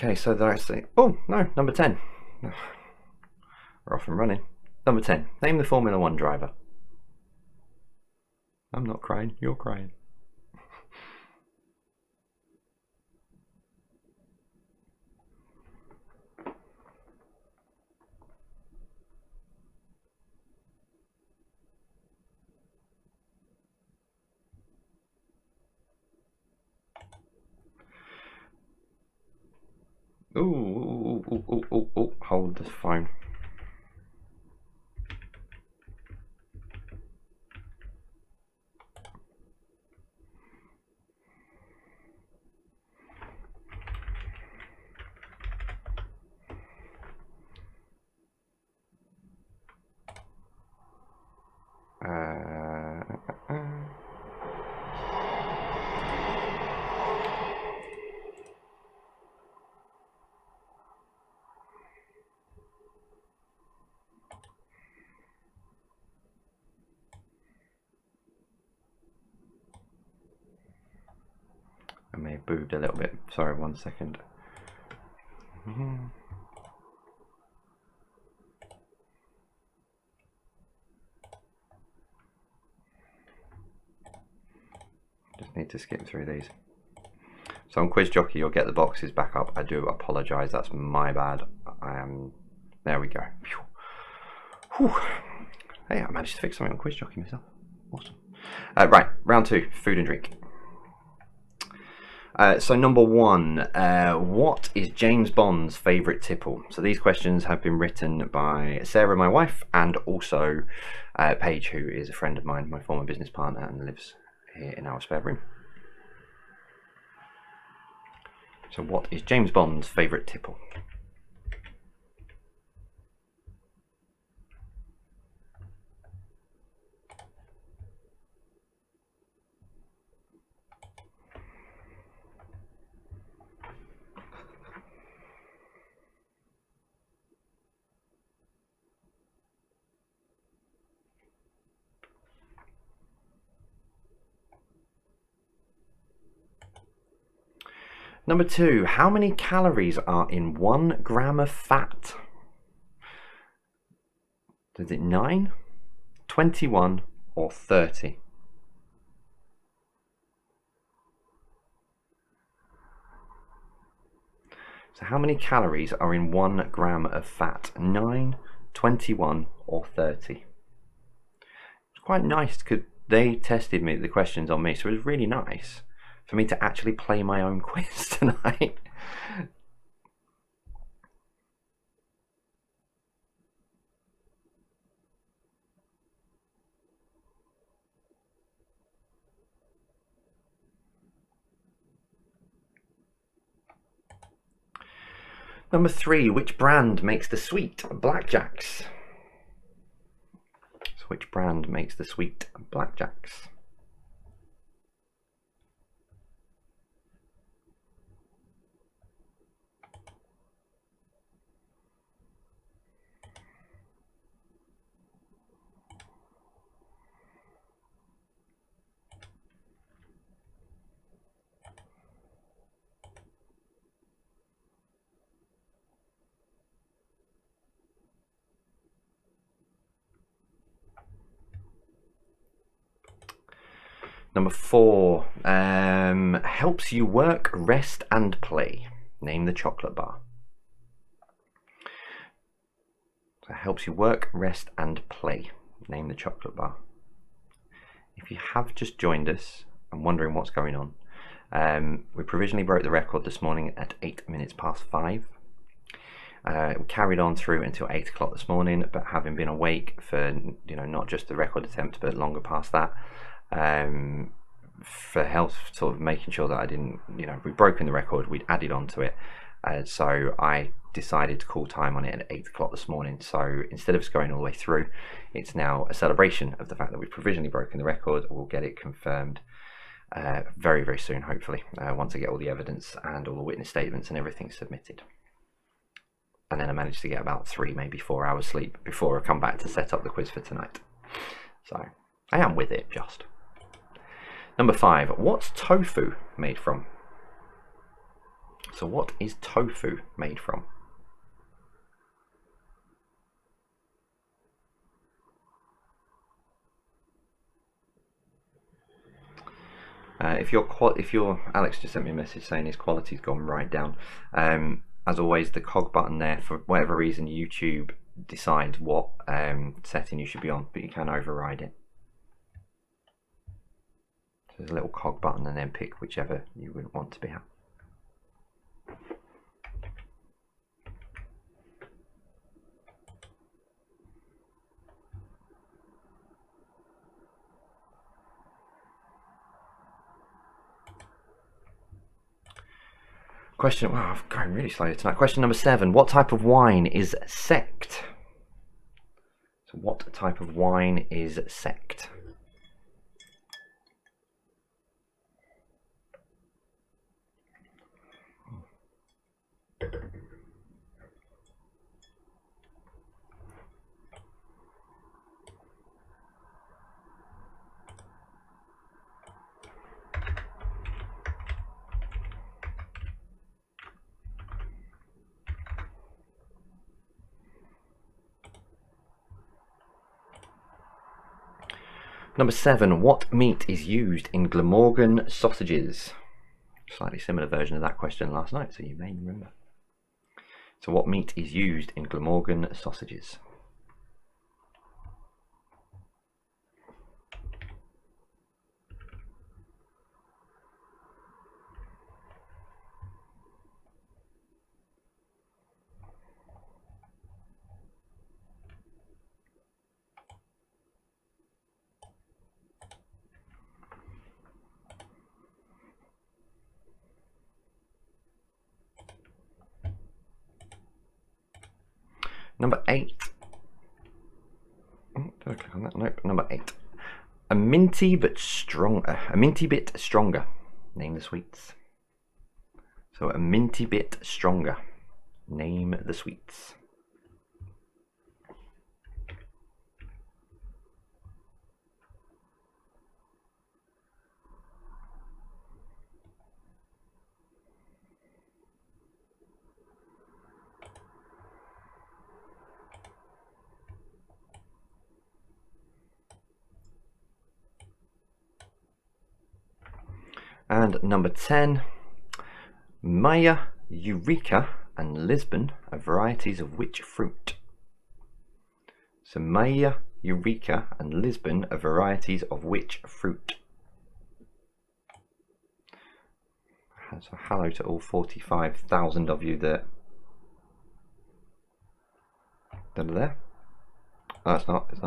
Okay, so that's it. Oh, no, number 10. We're off and running. Number 10, name the Formula 1 driver. I'm not crying, you're crying. Ooh, hold this phone. I may have boobed a little bit. Sorry, 1 second. Just need to skip through these. So on Quiz Jockey, you'll get the boxes back up. I do apologise, that's my bad. There we go. Whew. Hey, I managed to fix something on Quiz Jockey myself. Awesome. Right, round 2, food and drink. So number 1, what is James Bond's favourite tipple? So these questions have been written by Sarah, my wife, and also Paige, who is a friend of mine, my former business partner, and lives here in our spare room. So what is James Bond's favourite tipple? Number 2, how many calories are in 1 gram of fat? Is it 9, 21 or 30? So how many calories are in 1 gram of fat? 9, 21 or 30? It's quite nice because they tested the questions on me, so it was really nice for me to actually play my own quiz tonight. Number 3, which brand makes the sweet blackjacks? So which brand makes the sweet blackjacks? Number 4, helps you work, rest and play. Name the chocolate bar. So helps you work, rest and play. Name the chocolate bar. If you have just joined us and wondering what's going on, we provisionally broke the record this morning at 8 minutes past 5. We carried on through until 8 o'clock this morning, but having been awake for not just the record attempt but longer past that, for health, sort of making sure that I didn't, we'd broken the record, we'd added on to it, so I decided to call time on it at 8 o'clock this morning. So instead of us going all the way through, it's now a celebration of the fact that we've provisionally broken the record. We'll get it confirmed very, very soon, hopefully, once I get all the evidence and all the witness statements and everything submitted. And then I managed to get about 3, maybe 4 hours sleep before I come back to set up the quiz for tonight. So I am with it, just. Number 5, what's tofu made from? So what is tofu made from? If your Alex just sent me a message saying his quality's gone right down. As always, the cog button there, for whatever reason YouTube decides what setting you should be on, but you can override it. So there's a little cog button and then pick whichever you would want to be at. Question, wow, I'm going really slowly tonight. Question number 7, what type of wine is sect? So what type of wine is sect? Number 7, what meat is used in Glamorgan sausages? Slightly similar version of that question last night, so you may remember. So what meat is used in Glamorgan sausages? Number 8. Oh, did I click on that? Nope. Number 8. A minty bit stronger. Name the sweets. So a minty bit stronger. Name the sweets. And number 10, Maya, Eureka, and Lisbon are varieties of which fruit? So Maya, Eureka, and Lisbon are varieties of which fruit? So hello to all 45,000 of you that are there. Oh, it's not. It's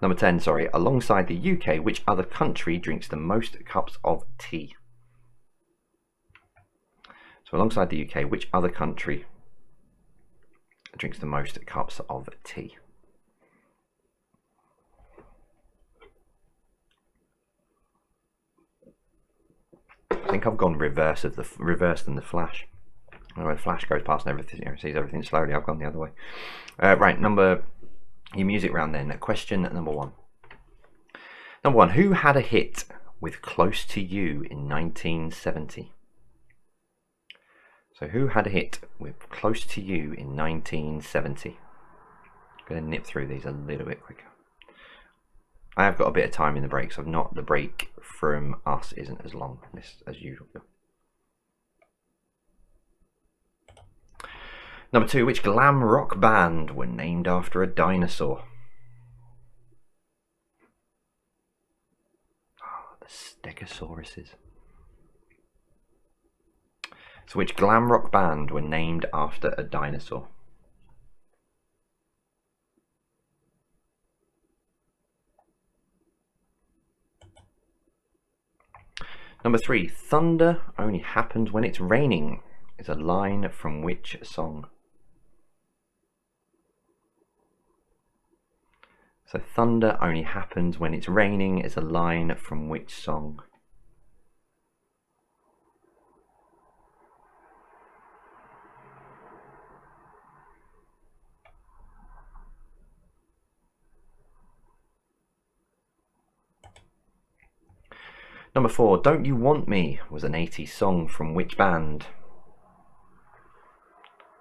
number 10, sorry. Alongside the UK, which other country drinks the most cups of tea? So alongside the UK, which other country drinks the most cups of tea? I think I've gone reverse than the Flash. When Flash goes past and everything, sees everything slowly, I've gone the other way. Right, your music round then. Question number 1. Number 1, who had a hit with Close to You in 1970? So who had a hit with Close to You in 1970? I'm going to nip through these a little bit quicker. I have got a bit of time in the break, so the break from us isn't as long as usual. Number 2, which glam rock band were named after a dinosaur? Oh, the Stegosauruses. So which glam rock band were named after a dinosaur? Number 3, thunder only happens when it's raining is a line from which song? So thunder only happens when it's raining is a line from which song? Number 4, Don't You Want Me was an 80s song from which band?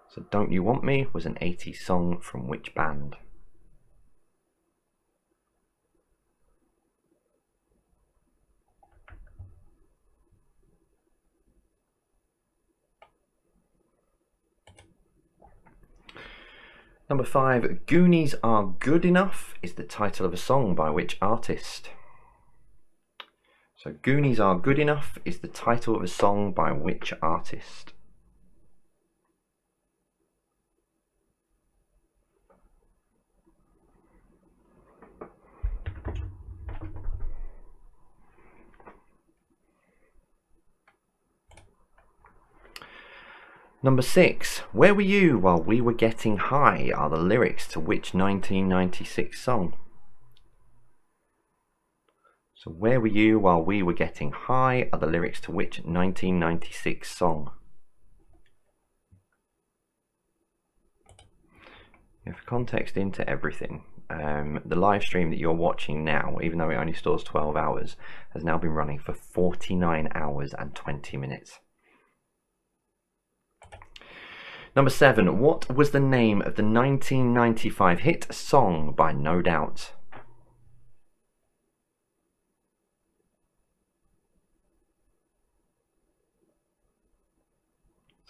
So Don't You Want Me was an 80s song from which band? Number 5, Goonies Are Good Enough is the title of a song by which artist? So Goonies Are Good Enough is the title of a song by which artist? Number 6, Where Were You While We Were Getting High are the lyrics to which 1996 song? So Where Were You While We Were Getting High are the lyrics to which 1996 song? Yeah, for context into everything, the live stream that you're watching now, even though it only stores 12 hours, has now been running for 49 hours and 20 minutes. Number 7, what was the name of the 1995 hit song by No Doubt?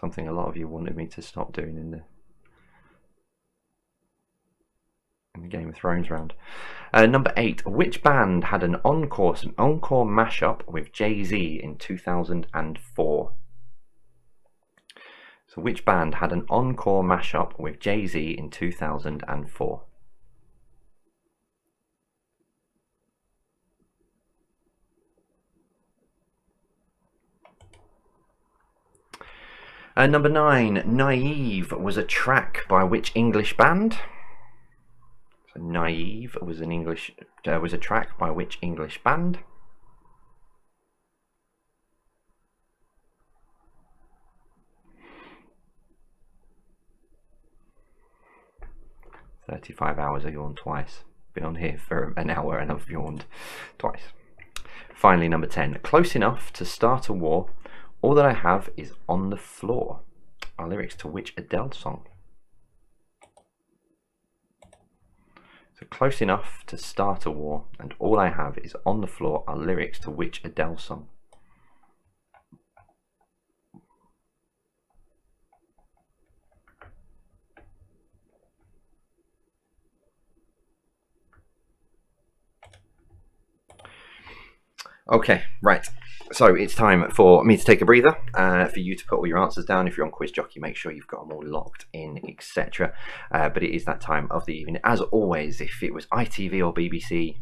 Something a lot of you wanted me to stop doing in the Game of Thrones round. Number 8. Which band had an encore mashup with Jay-Z in 2004? So which band had an encore mashup with Jay-Z in 2004? Number 9. Naive was a track by which English band? So Naive was a track by which English band? 35 hours I yawned twice. Been on here for an hour and I've yawned twice. Finally, number 10. Close enough to start a war. All that I have is on the floor. Are lyrics to which Adele song? So close enough to start a war, and all I have is on the floor are lyrics to which Adele song? Okay, right. So it's time for me to take a breather, for you to put all your answers down. If you're on Quiz Jockey, make sure you've got them all locked in, etc. But it is that time of the evening. As always, if it was ITV or BBC,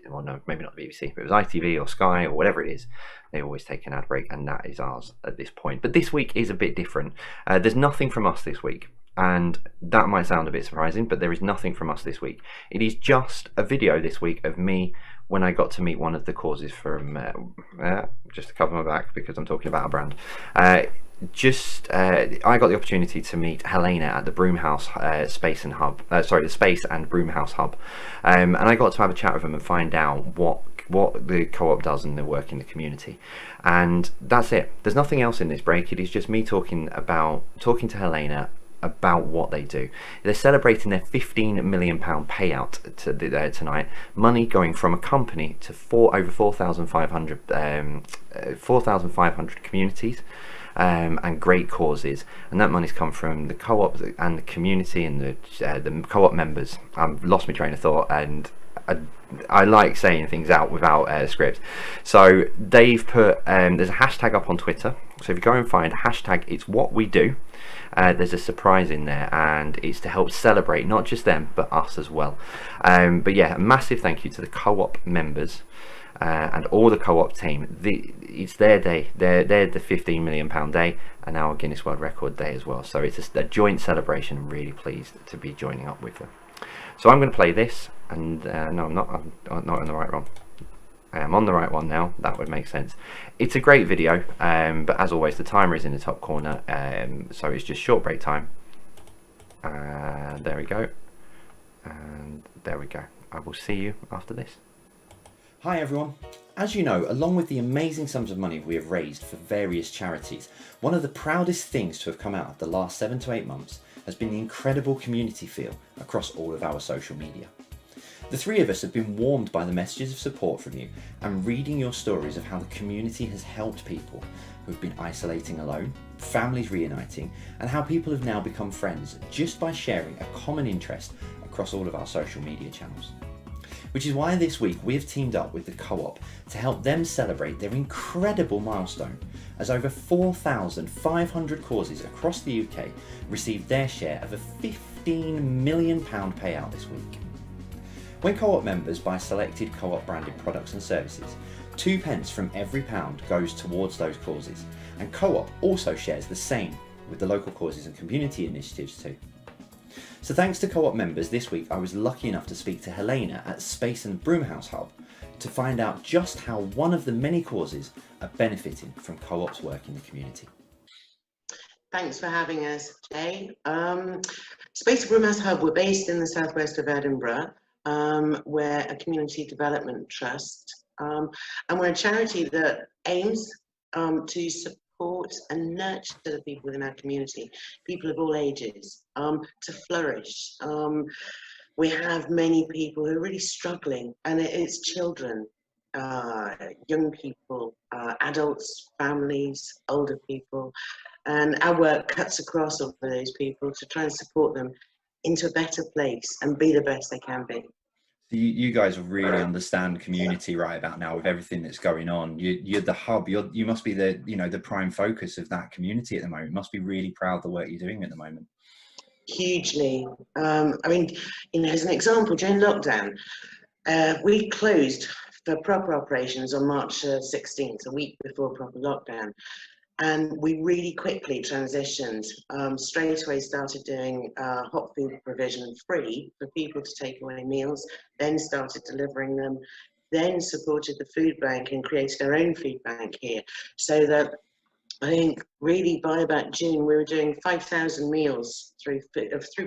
well, no, maybe not the BBC, if it was ITV or Sky or whatever it is, they always take an ad break, and that is ours at this point. But this week is a bit different. There's nothing from us this week. And that might sound a bit surprising, but there is nothing from us this week. It is just a video this week of me when I got to meet one of the causes from, just to cover my back because I'm talking about a brand. I got the opportunity to meet Helena at the Broomhouse Space and Hub, the Space and Broomhouse Hub, and I got to have a chat with them and find out what the co-op does and their work in the community. And that's it. There's nothing else in this break. It is just me talking to Helena about what they do. They're celebrating their £15 million payout tonight. Money going from a company to over 4,500 communities and great causes, and that money's come from the co-op and the community and the co-op members. I've lost my train of thought, and I like saying things out without a script. So they've put there's a hashtag up on Twitter, so if you go and find hashtag it's what we do, there's a surprise in there, and it's to help celebrate not just them but us as well. But yeah, a massive thank you to the co-op members and all the co-op team. It's their day. They're the £15 million day, and our Guinness World Record day as well. So it's a joint celebration. I'm really pleased to be joining up with them. So I'm going to play this, and no, I'm not on the right one. I am on the right one now. That would make sense. It's a great video, but as always, the timer is in the top corner, so it's just short break time. There we go, and there we go. I will see you after this. Hi everyone. As you know, along with the amazing sums of money we have raised for various charities, one of the proudest things to have come out of the last 7 to 8 months has been the incredible community feel across all of our social media. The three of us have been warmed by the messages of support from you and reading your stories of how the community has helped people who have been isolating alone, families reuniting, and how people have now become friends just by sharing a common interest across all of our social media channels. Which is why this week we have teamed up with the co-op to help them celebrate their incredible milestone, as over 4,500 causes across the UK received their share of a £15 million payout this week. When co-op members buy selected co-op branded products and services, 2p from every pound goes towards those causes, and co-op also shares the same with the local causes and community initiatives too. So thanks to co-op members, this week I was lucky enough to speak to Helena at Space and Broomhouse Hub to find out just how one of the many causes are benefiting from co-op's work in the community. Thanks for having us today. Space and Broomhouse Hub, we're based in the southwest of Edinburgh. We're a community development trust, and we're a charity that aims to support and nurture the people within our community, people of all ages, to flourish. We have many people who are really struggling, and it's children, young people, adults, families, older people, And our work cuts across all of those people to try and support them into a better place and be the best they can be. You guys really understand community right about now with everything that's going on. You're the hub. You must be the the prime focus of that community at the moment. You must be really proud of the work you're doing at the moment. Hugely. I mean, as an example, during lockdown, we closed for proper operations on March 16th, a week before proper lockdown. And we really quickly transitioned, straight away started doing hot food provision free for people to take away meals, then started delivering them, then supported the food bank and created our own food bank here. So that I think really by about June, we were doing 5,000 meals through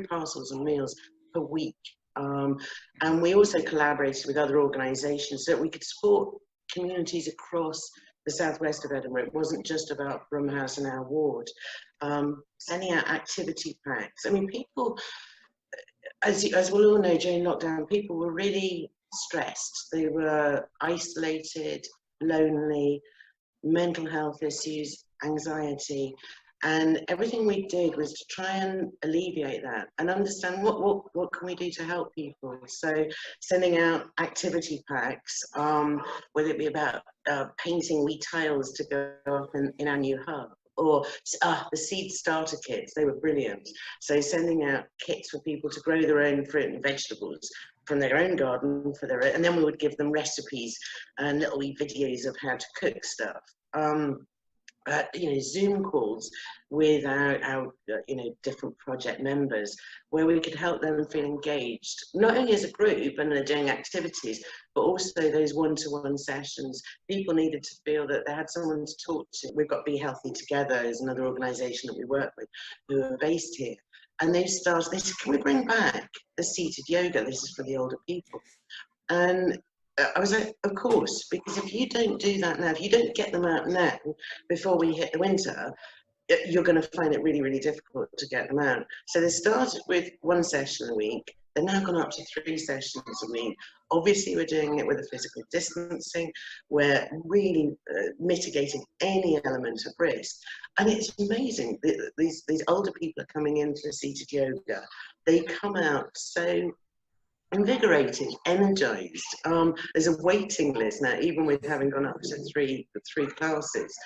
parcels and meals per week. And we also collaborated with other organisations so that we could support communities across the southwest of Edinburgh. It wasn't just about Broomhouse and our ward. Sending out activity packs. I mean, people, as we all know, during lockdown, people were really stressed. They were isolated, lonely, mental health issues, anxiety. And everything we did was to try and alleviate that and understand what can we do to help people. So sending out activity packs, whether it be about painting wee tiles to go up in our new hub, or the seed starter kits, they were brilliant. So sending out kits for people to grow their own fruit and vegetables from their own garden, and then we would give them recipes and little wee videos of how to cook stuff. Zoom calls with our different project members where we could help them feel engaged, not only as a group and they're doing activities, but also those one-to-one sessions. People needed to feel that they had someone to talk to. We've got Be Healthy Together as another organisation that we work with who are based here. And they said, can we bring back the seated yoga? This is for the older people. And I was like, of course, because if you don't do that now, if you don't get them out now before we hit the winter, you're going to find it really, really difficult to get them out. So they started with one session a week. They're now gone up to 3 sessions a week. Obviously, we're doing it with a physical distancing. We're really mitigating any element of risk. And it's amazing. These older people are coming into seated yoga. They come out so invigorated, energized. There's a waiting list now, even with having gone up to three classes.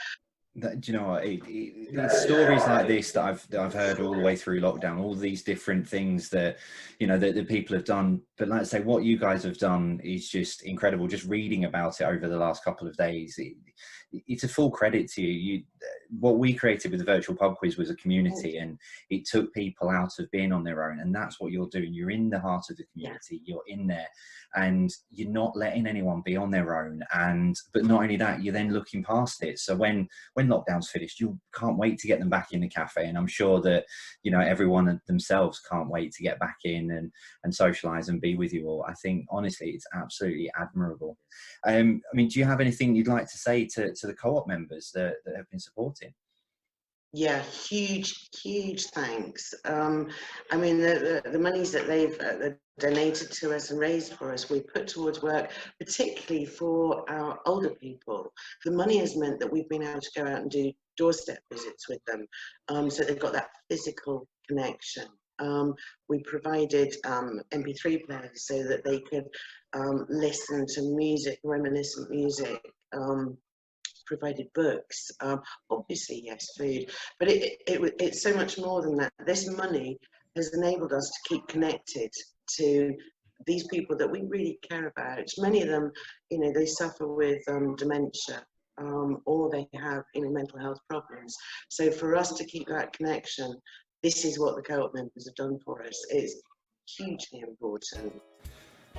Do you know what? It's stories like this that I've heard all the way through lockdown. All these different things that that people have done. But like I say, what you guys have done is just incredible. Just reading about it over the last couple of days, it's a full credit to you. What we created with the virtual pub quiz was a community, and it took people out of being on their own. And that's what you're doing. You're in the heart of the community. You're in there, and you're not letting anyone be on their own. But not only that, you're then looking past it. So when lockdown's finished, you can't wait to get them back in the cafe. And I'm sure that everyone themselves can't wait to get back in and socialize and be with you all. I think honestly, it's absolutely admirable. I mean, do you have anything you'd like to say to the co-op members that have been supporting? Yeah, huge thanks. I mean, the monies that they've donated to us and raised for us, we put towards work, particularly for our older people. The money has meant that we've been able to go out and do doorstep visits with them, so they've got that physical connection. We provided MP3 players so that they could listen to music, reminiscent music. Provided books, obviously yes, food, but it's so much more than that. This money has enabled us to keep connected to these people that we really care about. Many of them, they suffer with dementia, or they have mental health problems. So for us to keep that connection, this is what the co-op members have done for us. It's hugely important.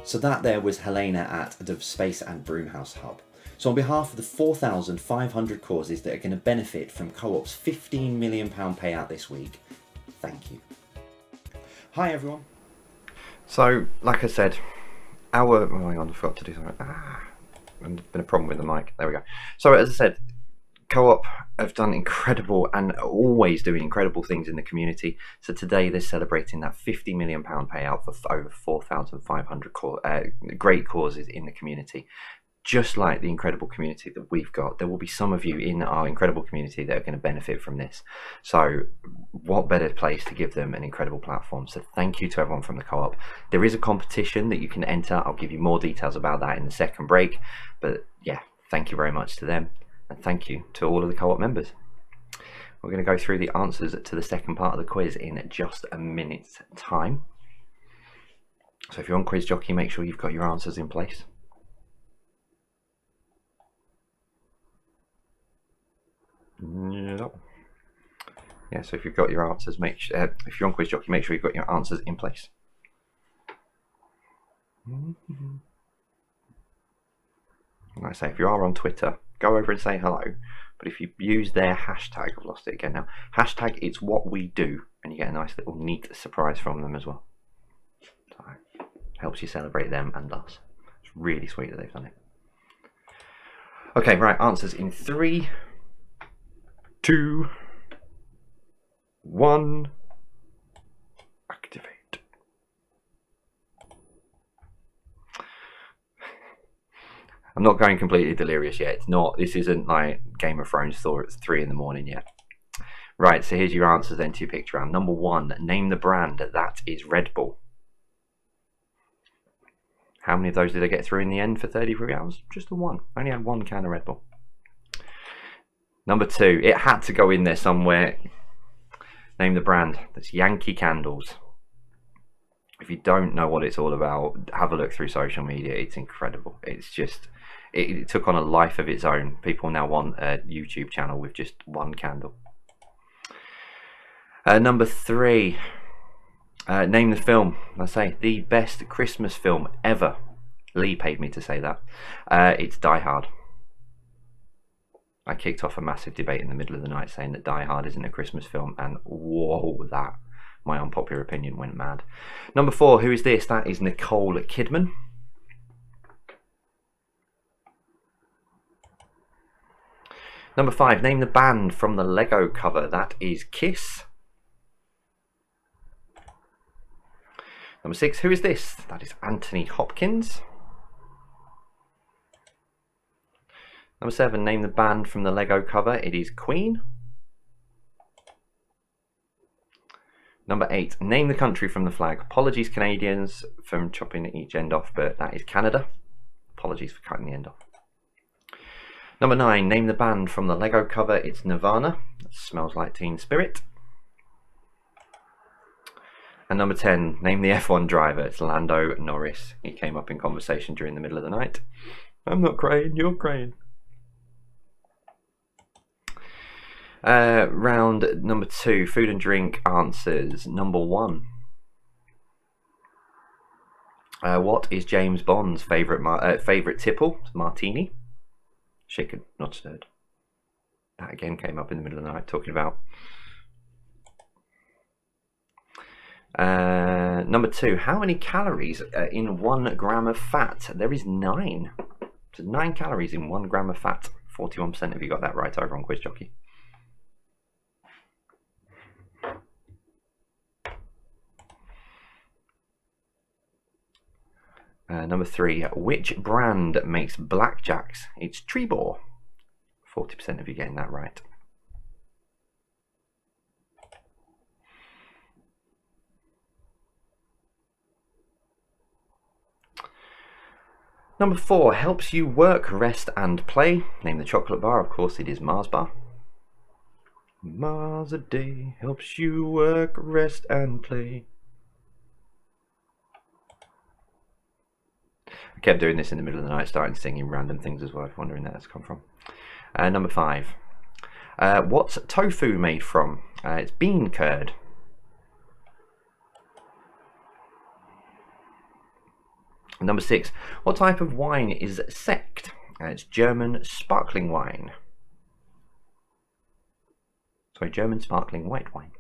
So that there was Helena at the Space and Broomhouse Hub. So on behalf of the 4,500 causes that are going to benefit from Co-op's £15 million payout this week, thank you. Hi everyone. So, like I said, hang on, I forgot to do something. There's been a problem with the mic. There we go. So as I said, Co-op have done incredible and always doing incredible things in the community. So today they're celebrating that £50 million payout for over 4,500 great causes in the community. just like the incredible community that we've got, there will be some of you in our incredible community that are going to benefit from this. So what better place to give them an incredible platform? So thank you to everyone from the co-op. There is a competition that you can enter. I'll give you more details about that in the second break. But yeah, thank you very much to them. And thank you to all of the co-op members. We're going to go through the answers to the second part of the quiz in just a minute's time. So if you're on Quiz Jockey, make sure you've got your answers in place. Yeah, so if you've got your answers, if you're on Quiz Jockey, make sure you've got your answers in place. Like I say, if you are on Twitter, go over and say hello. But if you use their hashtag, I've lost it again now, hashtag it's what we do, and you get a nice little neat surprise from them as well. So helps you celebrate them and us. It's really sweet that they've done it. Okay, right, answers in 3, 2, 1, activate. I'm not going completely delirious yet. This isn't like Game of Thrones Thor at 3 in the morning yet. Right, so here's your answers then to your picture round. Number 1, name the brand. That is Red Bull. How many of those did I get through in the end for 33 hours? Just the one. I only had 1 can of Red Bull. Number 2, it had to go in there somewhere. Name the brand. That's Yankee Candles. If you don't know what it's all about, have a look through social media. It's incredible. It's just, it took on a life of its own. People now want a YouTube channel with just 1 candle. Number 3, name the film. I say the best Christmas film ever. Lee paid me to say that. It's Die Hard. I kicked off a massive debate in the middle of the night saying that Die Hard isn't a Christmas film, and whoa, that, my unpopular opinion, went mad. Number 4, who is this? That is Nicole Kidman. Number 5, name the band from the Lego cover. That is Kiss. Number 6, who is this? That is Anthony Hopkins. Number 7, name the band from the Lego cover. It is Queen. Number 8, name the country from the flag. Apologies, Canadians, from chopping each end off, but that is Canada. Apologies for cutting the end off. Number 9, name the band from the Lego cover. It's Nirvana. That Smells Like Teen Spirit. And number 10, name the F1 driver. It's Lando Norris. He came up in conversation during the middle of the night. I'm not crying, you're crying. Round number 2, food and drink answers. Number 1, what is James Bond's favourite tipple? Martini. Shaken, not stirred. That again came up in the middle of the night talking about. Number 2, how many calories are in 1 gram of fat? There is 9. So 9 calories in 1 gram of fat. 41% of you got that right over on Quiz Jockey. Number 3, which brand makes blackjacks? It's Trebor. 40% of you getting that right. Number 4, helps you work, rest and play. Name the chocolate bar. Of course, it is Mars bar. Mars a day helps you work, rest and play. I kept doing this in the middle of the night, starting singing random things as well, if you're wondering where that's come from. Number 5, what's tofu made from? It's bean curd. Number 6, what type of wine is sekt? It's German sparkling wine. Sorry, German sparkling white wine.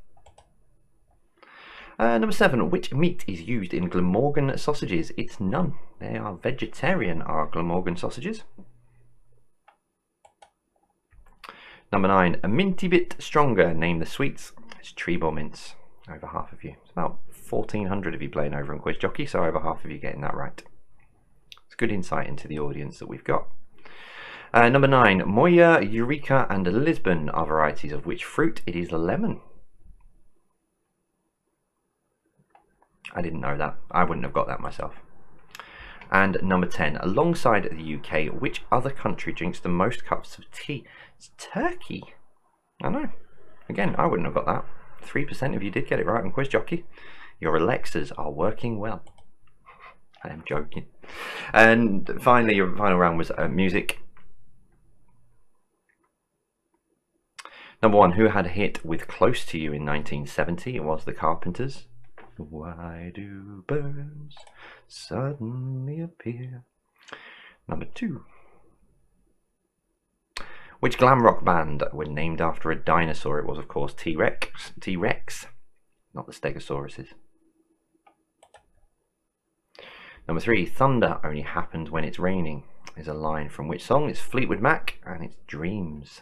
Number 7, which meat is used in Glamorgan sausages? It's none. They are vegetarian, our Glamorgan sausages. Number 9, a minty bit stronger. Name the sweets. It's Trebor mints. Over half of you. It's about 1,400 of you playing over on Quiz Jockey, so over half of you getting that right. It's good insight into the audience that we've got. Number 9, Moya, Eureka and Lisbon are varieties of which fruit? It is lemon. I didn't know that. I wouldn't have got that myself. And number 10, alongside the UK, which other country drinks the most cups of tea? It's Turkey. I know. Again, I wouldn't have got that. 3% of you did get it right on Quiz Jockey. Your Alexas are working well. I am joking. And finally, your final round was music. Number 1, who had a hit with Close to You in 1970? It was the Carpenters. Why do birds suddenly appear? Number 2. Which glam rock band were named after a dinosaur? It was, of course, T-Rex. T-Rex, not the Stegosauruses. Number 3, thunder only happens when it's raining is a line from which song? It's Fleetwood Mac and it's Dreams.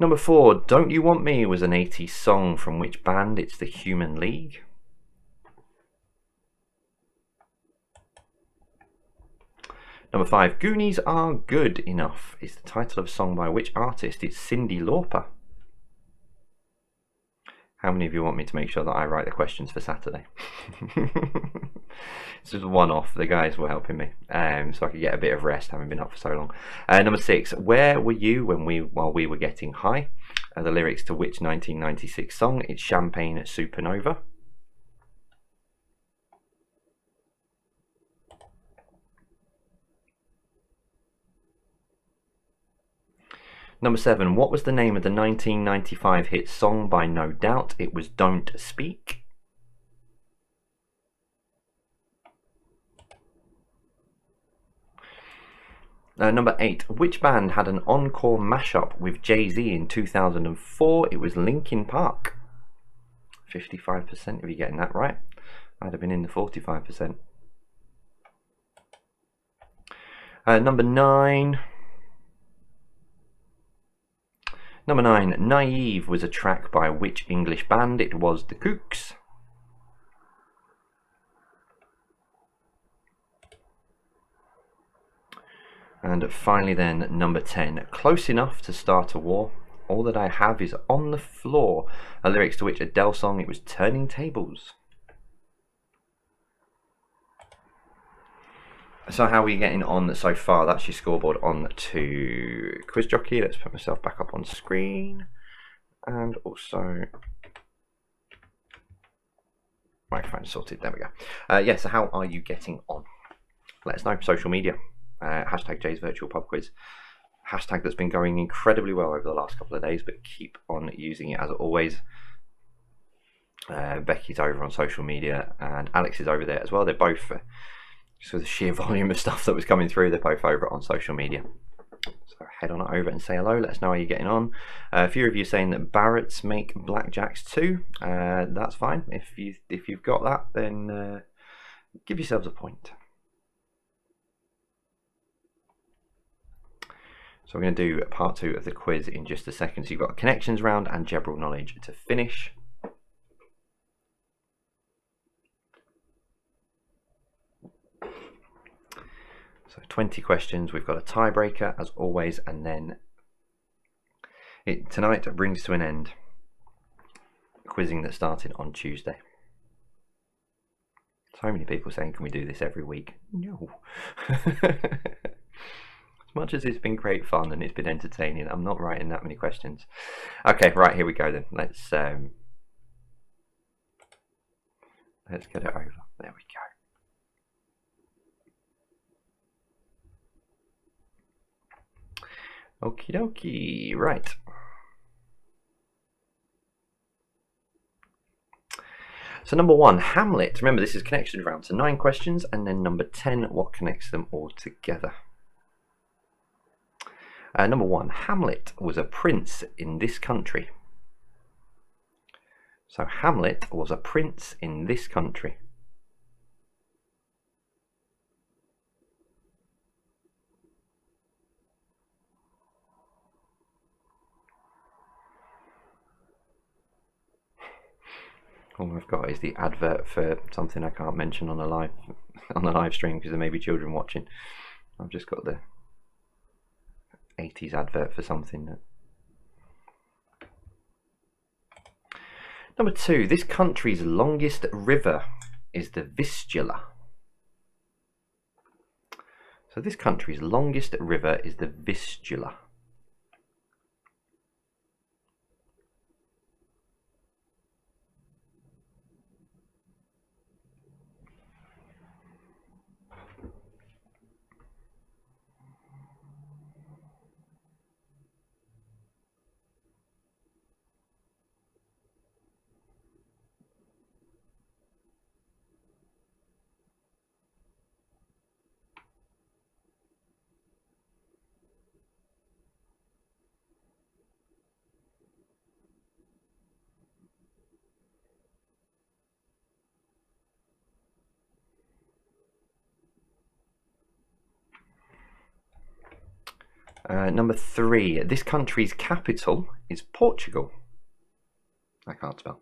Number 4, Don't You Want Me was an 80s song from which band? It's the Human League. Number 5, Goonies Are Good Enough is the title of a song by which artist? It's Cyndi Lauper. How many of you want me to make sure that I write the questions for Saturday? This is one off. The guys were helping me, so I could get a bit of rest, having been up for so long. Number 6, where were you while we were getting high? The lyrics to which 1996 song? It's Champagne Supernova. Number 7, what was the name of the 1995 hit song by No Doubt? It was Don't Speak. Number 8, which band had an encore mashup with Jay-Z in 2004? It was Linkin Park. 55% of you getting that right. I'd have been in the 45%. Number 9. Number 9, Naive was a track by which English band? It was The Kooks. And finally then, number 10, Close Enough to Start a War. All that I have is on the floor. A lyrics to which Adele song? It was Turning Tables. So how are we getting on so far? That's your scoreboard on to Quiz Jockey. Let's put myself back up on screen. And also microphone sorted. There we go. Yeah, so how are you getting on? Let us know. Social media. Hashtag Jay's Virtual Pub Quiz. Hashtag that's been going incredibly well over the last couple of days, but keep on using it as always. Becky's over on social media and Alex is over there as well. They're both, just with the sheer volume of stuff that was coming through, they're both over on social media. So head on over and say hello. Let us know how you're getting on. A few of you saying that Barrett's make blackjacks too. That's fine. If you've got that, then give yourselves a point. So we're going to do part 2 of the quiz in just a second. So you've got a connections round and general knowledge to finish. So 20 questions. We've got a tiebreaker as always, and then tonight brings to an end quizzing that started on Tuesday. So many people saying, can we do this every week? No. As much as it's been great fun and it's been entertaining, I'm not writing that many questions. Okay, right, here we go then. Let's get it over. There we go. Okie dokie, right. So number 1, Hamlet. Remember, this is connection round. So 9 questions, and then number 10, what connects them all together? Number 1, Hamlet was a prince in this country. So Hamlet was a prince in this country. All I've got is the advert for something I can't mention on a live on the live stream because there may be children watching. I've just got the 80s advert for something. Number 2, this country's longest river is the Vistula. So this country's longest river is the Vistula. Number 3, this country's capital is Portugal. I can't spell.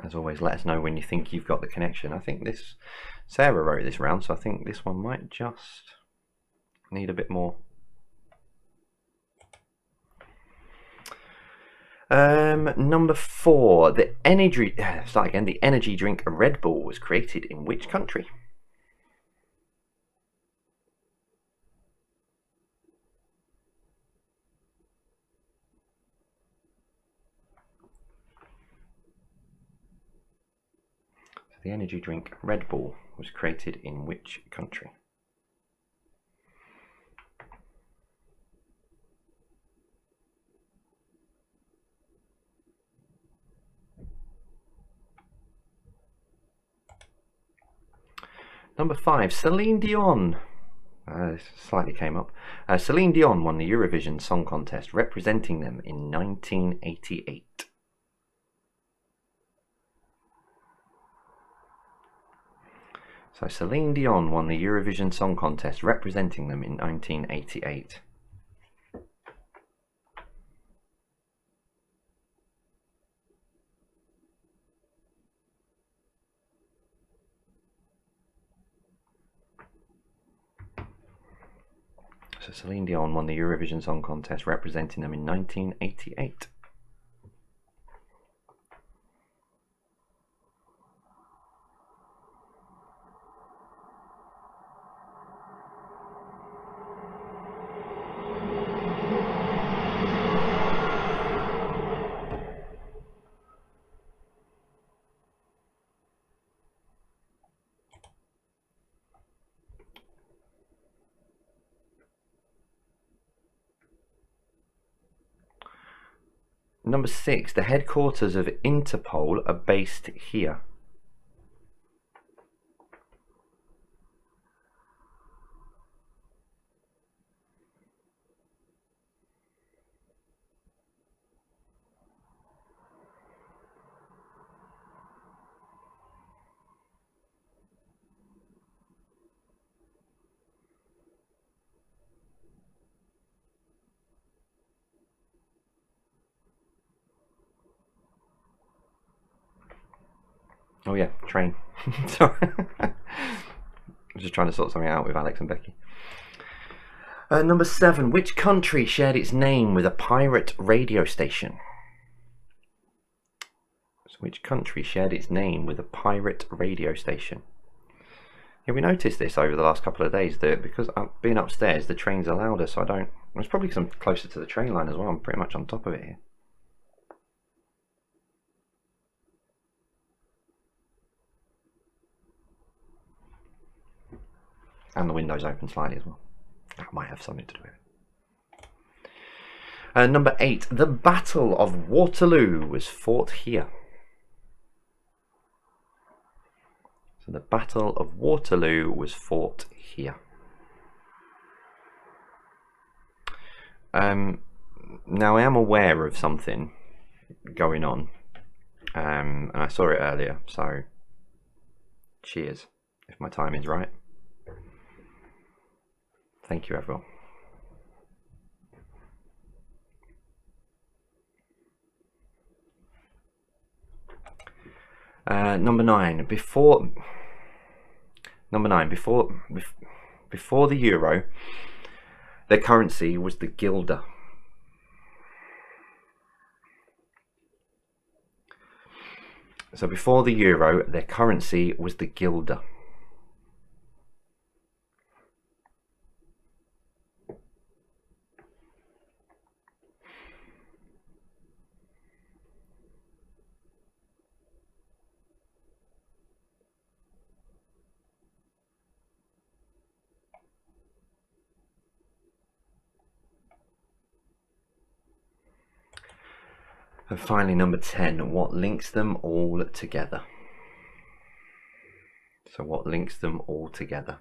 As always, let us know when you think you've got the connection. I think this, Sarah wrote this round, so I think this one might just need a bit more. Number 4, the energy drink Red Bull was created in which country? The energy drink Red Bull was created in which country? Number 5, Celine Dion. This slightly came up. Celine Dion won the Eurovision Song Contest representing them in 1988. So Celine Dion won the Eurovision Song Contest representing them in 1988. So Celine Dion won the Eurovision Song Contest representing them in 1988. Number 6, the headquarters of Interpol are based here. Oh yeah, train. Sorry. I'm just trying to sort something out with Alex and Becky. Number 7, which country shared its name with a pirate radio station? So which country shared its name with a pirate radio station? Yeah, we noticed this over the last couple of days that because being upstairs, the trains are louder, so I don't. It's probably because I'm closer to the train line as well. I'm pretty much on top of it here. And the window's open slightly as well. That might have something to do with it. Number 8, the Battle of Waterloo was fought here. So the Battle of Waterloo was fought here. Now I am aware of something going on, and I saw it earlier, so cheers if my timing's right. Thank you, everyone. Number nine. Before the euro, their currency was the guilder. So before the euro, their currency was the guilder. And finally, number 10, what links them all together? So what links them all together?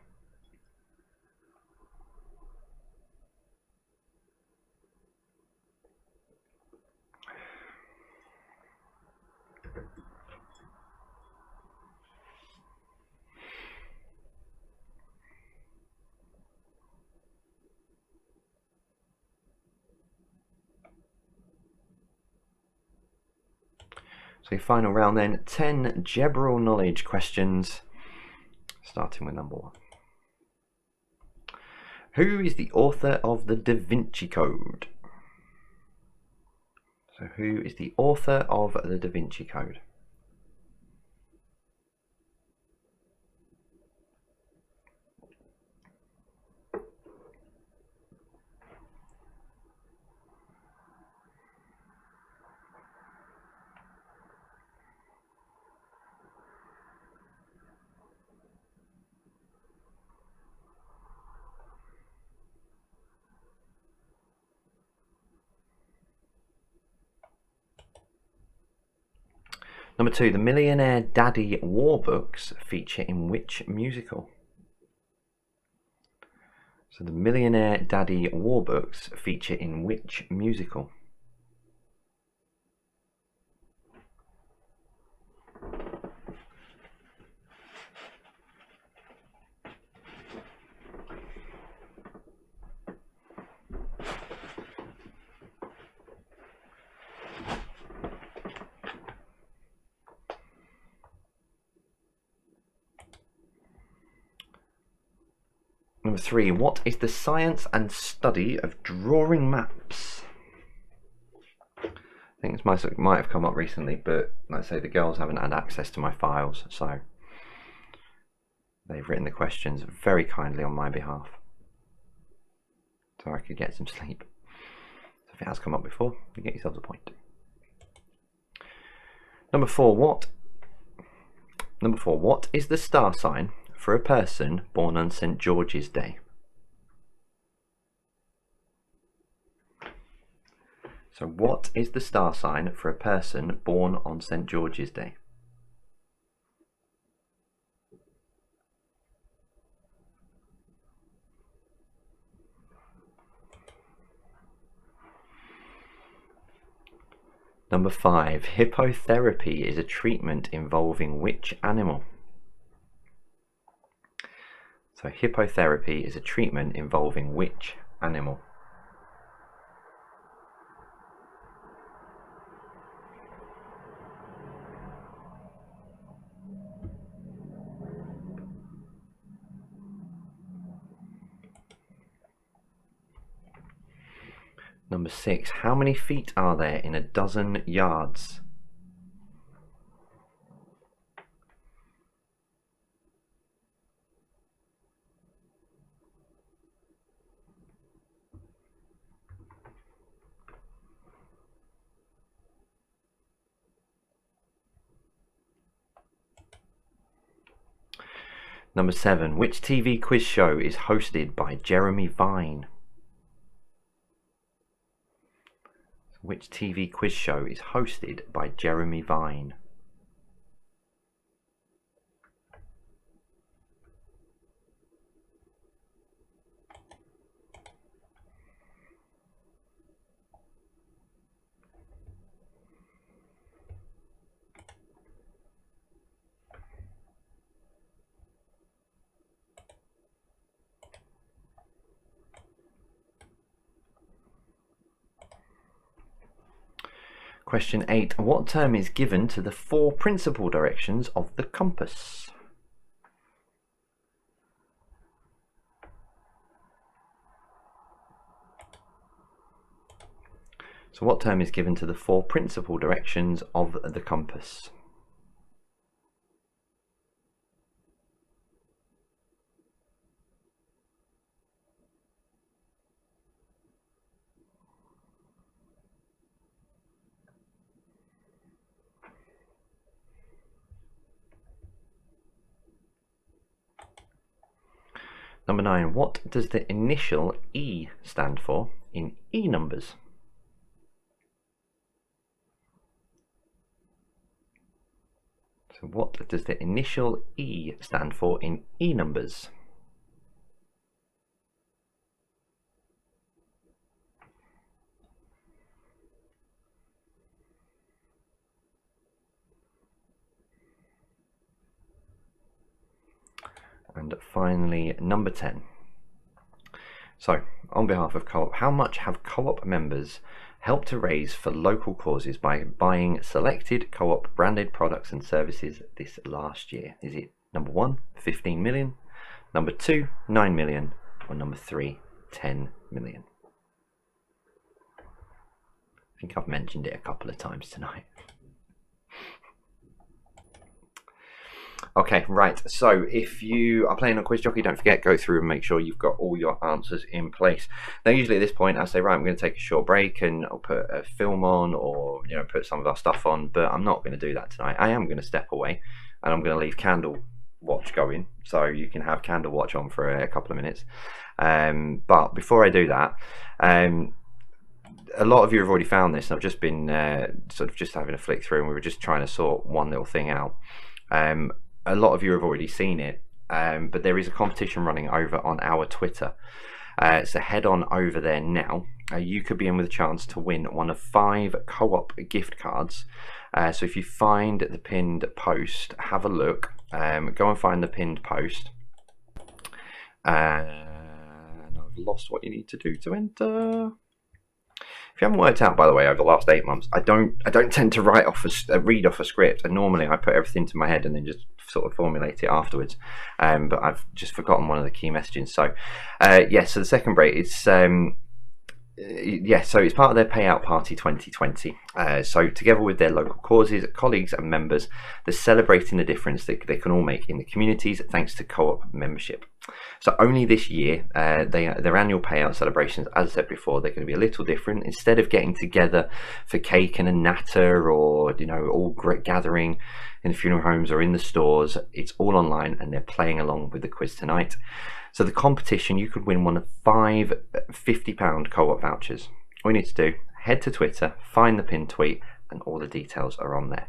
So your final round then, 10 general knowledge questions, starting with number 1. Who is the author of the Da Vinci Code? So who is the author of the Da Vinci Code? Number 2, the Millionaire Daddy War books feature in which musical? So the Millionaire Daddy War books feature in which musical? Number 3, what is the science and study of drawing maps? I think this might have come up recently, but like I say, the girls haven't had access to my files, so they've written the questions very kindly on my behalf, so I could get some sleep. So if it has come up before, you get yourselves a point. Number 4, what is the star sign for a person born on St. George's Day? So what is the star sign for a person born on St. George's Day? Number 5, hippotherapy is a treatment involving which animal? So hippotherapy is a treatment involving which animal? Number 6, how many feet are there in a dozen yards? Number 7, which TV quiz show is hosted by Jeremy Vine? Which TV quiz show is hosted by Jeremy Vine? Question 8. What term is given to the 4 principal directions of the compass? So what term is given to the 4 principal directions of the compass? Number 9. What does the initial E stand for in E numbers? So what does the initial E stand for in E numbers? And finally, number 10. So, on behalf of Co-op, how much have Co-op members helped to raise for local causes by buying selected Co-op branded products and services this last year? Is it number 1, 15 million, number 2, 9 million, or number 3, 10 million? I think I've mentioned it a couple of times tonight. Okay, right, so if you are playing on Quiz Jockey, don't forget, go through and make sure you've got all your answers in place. Now, usually at this point, I say, right, I'm going to take a short break and I'll put a film on, or, you know, put some of our stuff on, but I'm not going to do that tonight. I am going to step away and I'm going to leave Candle Watch going, so you can have Candle Watch on for a couple of minutes. But before I do that, a lot of you have already found this, and I've just been sort of just having a flick through, and we were just trying to sort one little thing out. A lot of you have already seen it, but there is a competition running over on our Twitter. So head on over there now. You could be in with a chance to win one of 5 Co-op gift cards. So if you find the pinned post, have a look. Go and find the pinned post. And I've lost what you need to do to enter. If you haven't worked out, by the way, over the last 8 months, I don't tend to read off a script, and normally I put everything to my head and then just sort of formulate it afterwards. But I've just forgotten one of the key messages. So, yeah. So the second break is yeah, so it's part of their Payout Party 2020. So together with their local causes, colleagues and members, they're celebrating the difference that they can all make in the communities thanks to Co-op membership. So only this year, their annual payout celebrations, as I said before, they're going to be a little different. Instead of getting together for cake and a natter, or, you know, all great gathering in the funeral homes or in the stores, it's all online, and they're playing along with the quiz tonight. So the competition, you could win one of 5 £50 Co-op vouchers. All you need to do, head to Twitter, find the pinned tweet, and all the details are on there.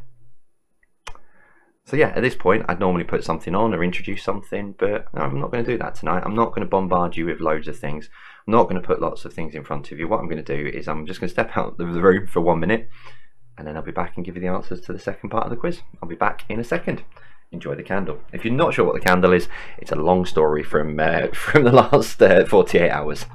So yeah, at this point, I'd normally put something on or introduce something, but no, I'm not going to do that tonight. I'm not going to bombard you with loads of things. I'm not going to put lots of things in front of you. What I'm going to do is I'm just going to step out of the room for 1 minute, and then I'll be back and give you the answers to the second part of the quiz. I'll be back in a second. Enjoy the candle. If you're not sure what the candle is, it's a long story from the last 48 hours.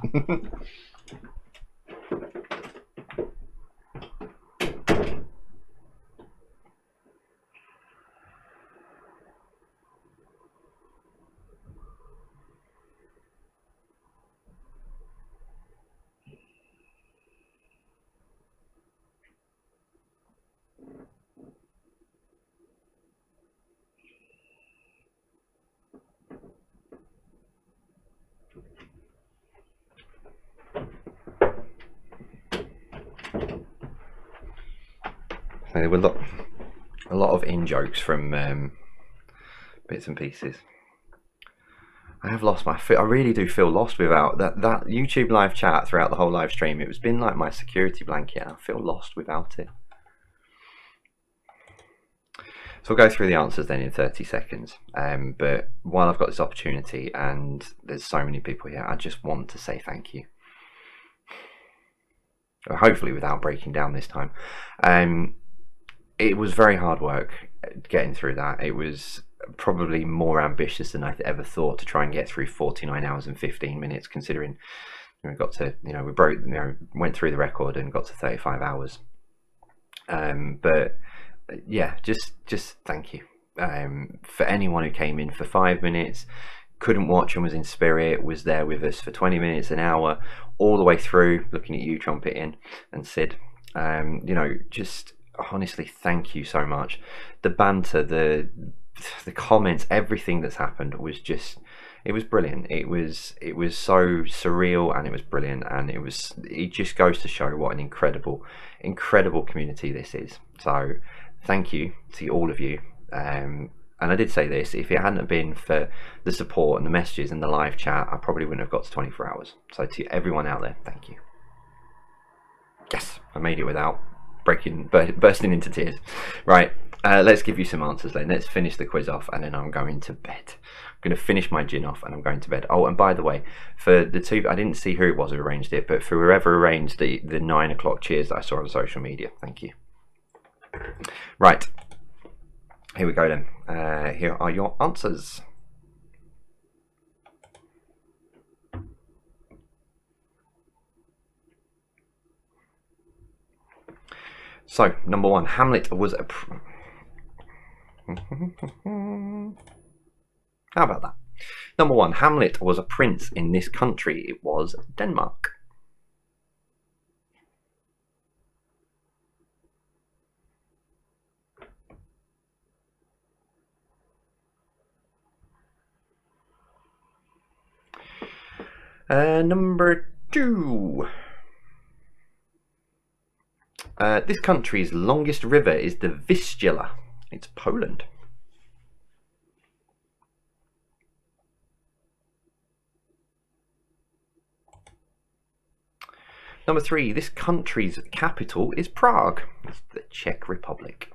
There were a lot of in-jokes from bits and pieces. I have lost my I really do feel lost without that YouTube live chat throughout the whole live stream. It's been like my security blanket. I feel lost without it. So I'll go through the answers then in 30 seconds. But while I've got this opportunity, and there's so many people here, I just want to say thank you. Hopefully without breaking down this time. It was very hard work getting through that. It was probably more ambitious than I'd ever thought to try and get through 49 hours and 15 minutes, considering we got to, we went through the record and got to 35 hours. But yeah, just thank you for anyone who came in for 5 minutes, couldn't watch and was in spirit, was there with us for 20 minutes, an hour, all the way through, looking at you, Trumpet in, and Sid. You know, just honestly, thank you so much. The banter, the comments, everything that's happened was just, it was brilliant. It was so surreal, and it was brilliant, and it just goes to show what an incredible community this is. So thank you to all of you. And I did say this, if it hadn't been for the support and the messages and the live chat, I probably wouldn't have got to 24 hours. So to everyone out there, thank you. Yes, I made it without bursting into tears. Right, let's give you some answers then. Let's finish the quiz off, and then I'm going to bed. I'm going to finish my gin off, and I'm going to bed. Oh, and by the way, for the two, I didn't see who it was who arranged it, but for whoever arranged the 9 o'clock cheers that I saw on social media, thank you. Right, here we go then. Here are your answers. So, number 1, Hamlet was a... How about that? Number 1, Hamlet was a prince in this country. It was Denmark. Number 2. This country's longest river is the Vistula. It's Poland. Number 3, this country's capital is Prague. It's the Czech Republic.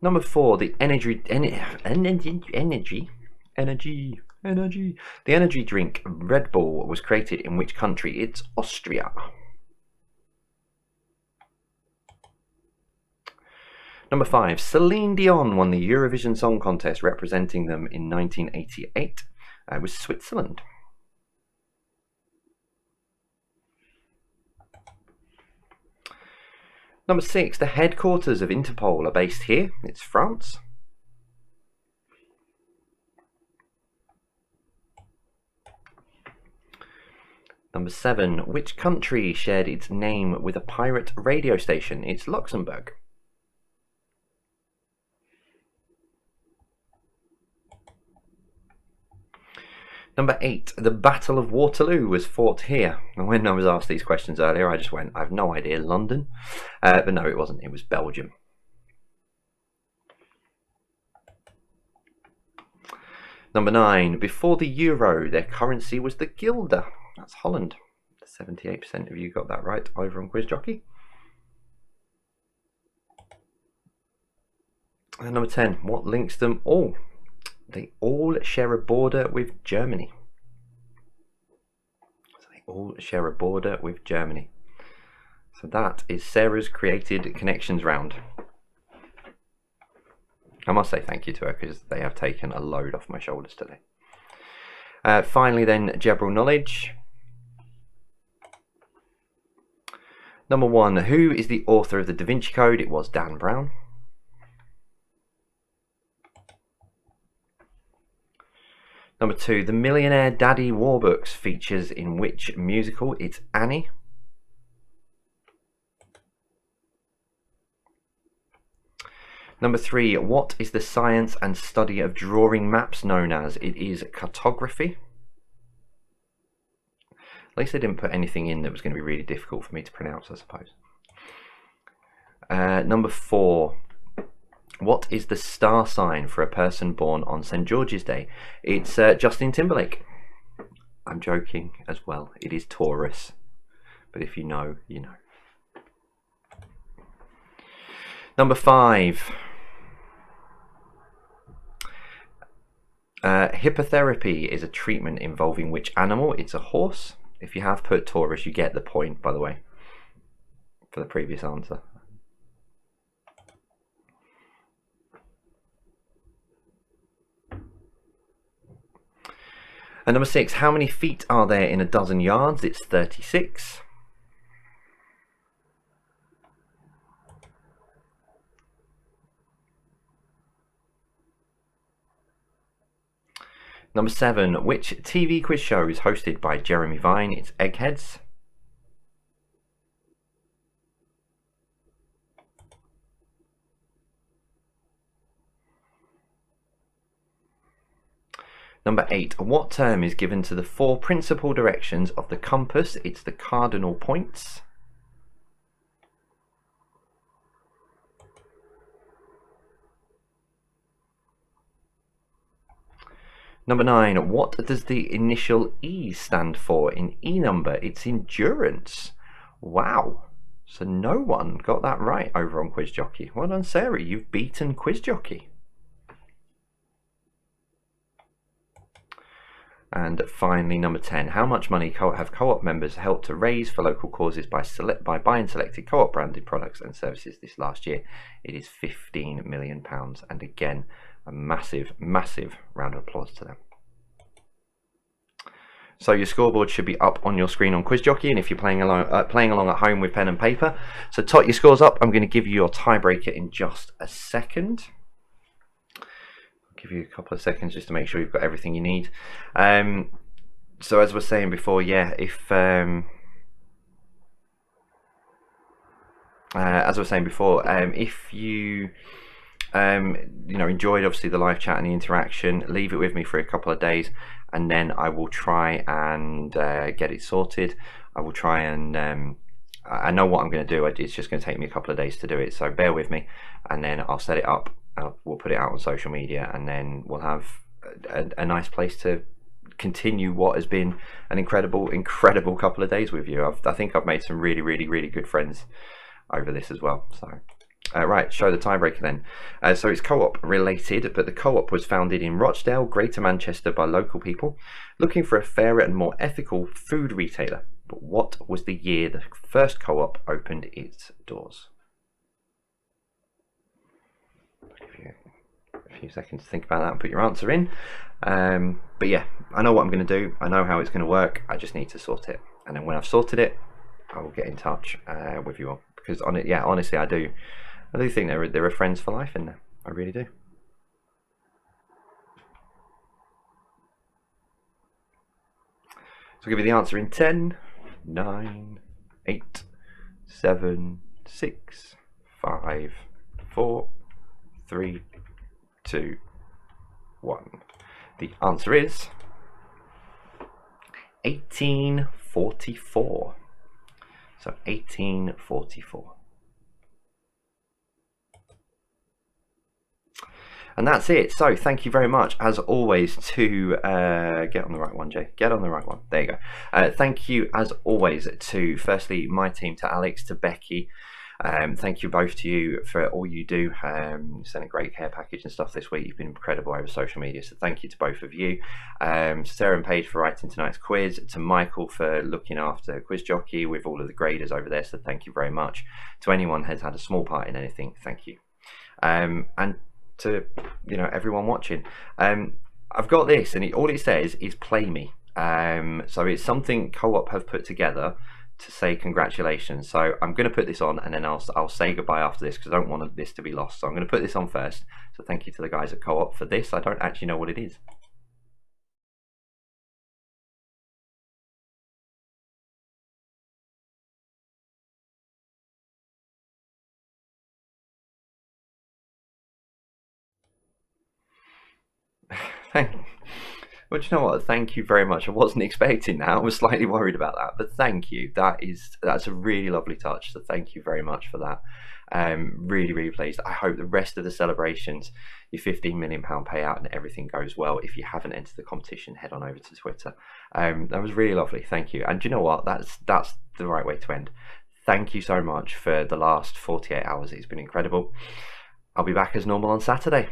Number 4, the energy drink Red Bull was created in which country? It's Austria. Number 5, Celine Dion won the Eurovision Song Contest representing them in 1988. It was Switzerland. Number 6, the headquarters of Interpol are based here. It's France. Number 7, which country shared its name with a pirate radio station? It's Luxembourg. Number 8, the Battle of Waterloo was fought here. And when I was asked these questions earlier, I just went, I have no idea, London. But no, it wasn't, it was Belgium. Number 9, before the euro, their currency was the guilder. That's Holland. 78% of you got that right over on Quiz Jockey. And number 10, what links them all? They all share a border with Germany. So they all share a border with Germany. So that is Sarah's created connections round. I must say thank you to her because they have taken a load off my shoulders today. Finally then, general knowledge. Number 1, who is the author of the Da Vinci Code? It was Dan Brown. Number 2, the Millionaire Daddy Warbooks features in which musical? It's Annie. Number 3, what is the science and study of drawing maps known as? It is cartography. At least they didn't put anything in that was going to be really difficult for me to pronounce, I suppose. Number 4, what is the star sign for a person born on St. George's Day? It's Justin Timberlake. I'm joking as well. It is Taurus. But if you know, you know. Number 5. Hippotherapy is a treatment involving which animal? It's a horse. If you have put Taurus, you get the point, by the way, for the previous answer. And number 6, how many feet are there in a dozen yards? It's 36. Number 7, which TV quiz show is hosted by Jeremy Vine? It's Eggheads. Number 8, what term is given to the 4 principal directions of the compass? It's the cardinal points. Number 9, what does the initial E stand for in E number? It's endurance. Wow. So no one got that right over on Quiz Jockey. Well done, Sarah. You've beaten Quiz Jockey. And finally, number 10, how much money have co-op members helped to raise for local causes by buying selected co-op branded products and services this last year? It is £15 million. And again, a massive, massive round of applause to them. So your scoreboard should be up on your screen on Quiz Jockey, and if you're playing along at home with pen and paper, so tot your scores up. I'm going to give you your tiebreaker in just a second. I'll give you a couple of seconds just to make sure you've got everything you need. So as I was saying before, yeah, if if you enjoyed obviously the live chat and the interaction, leave it with me for a couple of days, and then I will try and get it sorted. I will try and I know what I'm going to do. It's just going to take me a couple of days to do it, so bear with me, and then I'll set it up. We'll put it out on social media, and then we'll have a nice place to continue what has been an incredible couple of days with you. I think I've made some really good friends over this as well. So right, show the tiebreaker then. So it's co-op related, but the co-op was founded in Rochdale, Greater Manchester, by local people looking for a fairer and more ethical food retailer. But what was the year the first co-op opened its doors? I'll give you a few seconds to think about that and put your answer in. But yeah, I know what I'm going to do. I know how it's going to work. I just need to sort it, and then when I've sorted it, I will get in touch with you all, because on it, yeah, honestly, I do think there are friends for life in there. I really do. So I'll give you the answer in 10, 9, 8, 7, 6, 5, 4, 3, 2, 1. The answer is 1844. So 1844. And that's it. So thank you very much, as always, to get on the right one, Jay. Get on the right one. There you go. Thank you, as always, to firstly my team, to Alex, to Becky. Thank you both to you for all you do. You sent a great care package and stuff this week. You've been incredible over social media, so thank you to both of you. Sarah and Paige for writing tonight's quiz, to Michael for looking after Quiz Jockey with all of the graders over there, so thank you very much. To anyone who's had a small part in anything, thank you. And to everyone watching, I've got this, and all it says is play me. So it's something Co-op have put together to say congratulations. So I'm going to put this on, and then I'll say goodbye after this, because I don't want this to be lost. So I'm going to put this on first. So thank you to the guys at Co-op for this. I don't actually know what it is. Well, do you know what? Thank you very much. I wasn't expecting that. I was slightly worried about that, but thank you. That's a really lovely touch. So thank you very much for that. Really pleased. I hope the rest of the celebrations, your £15 million payout, and everything goes well. If you haven't entered the competition, head on over to Twitter. That was really lovely. Thank you. And do you know what? That's the right way to end. Thank you so much for the last 48 hours. It's been incredible. I'll be back as normal on Saturday.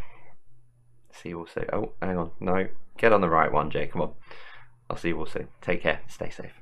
See you all soon. Oh, hang on. No, get on the right one, Jay. Come on. I'll see you all soon. Take care. Stay safe.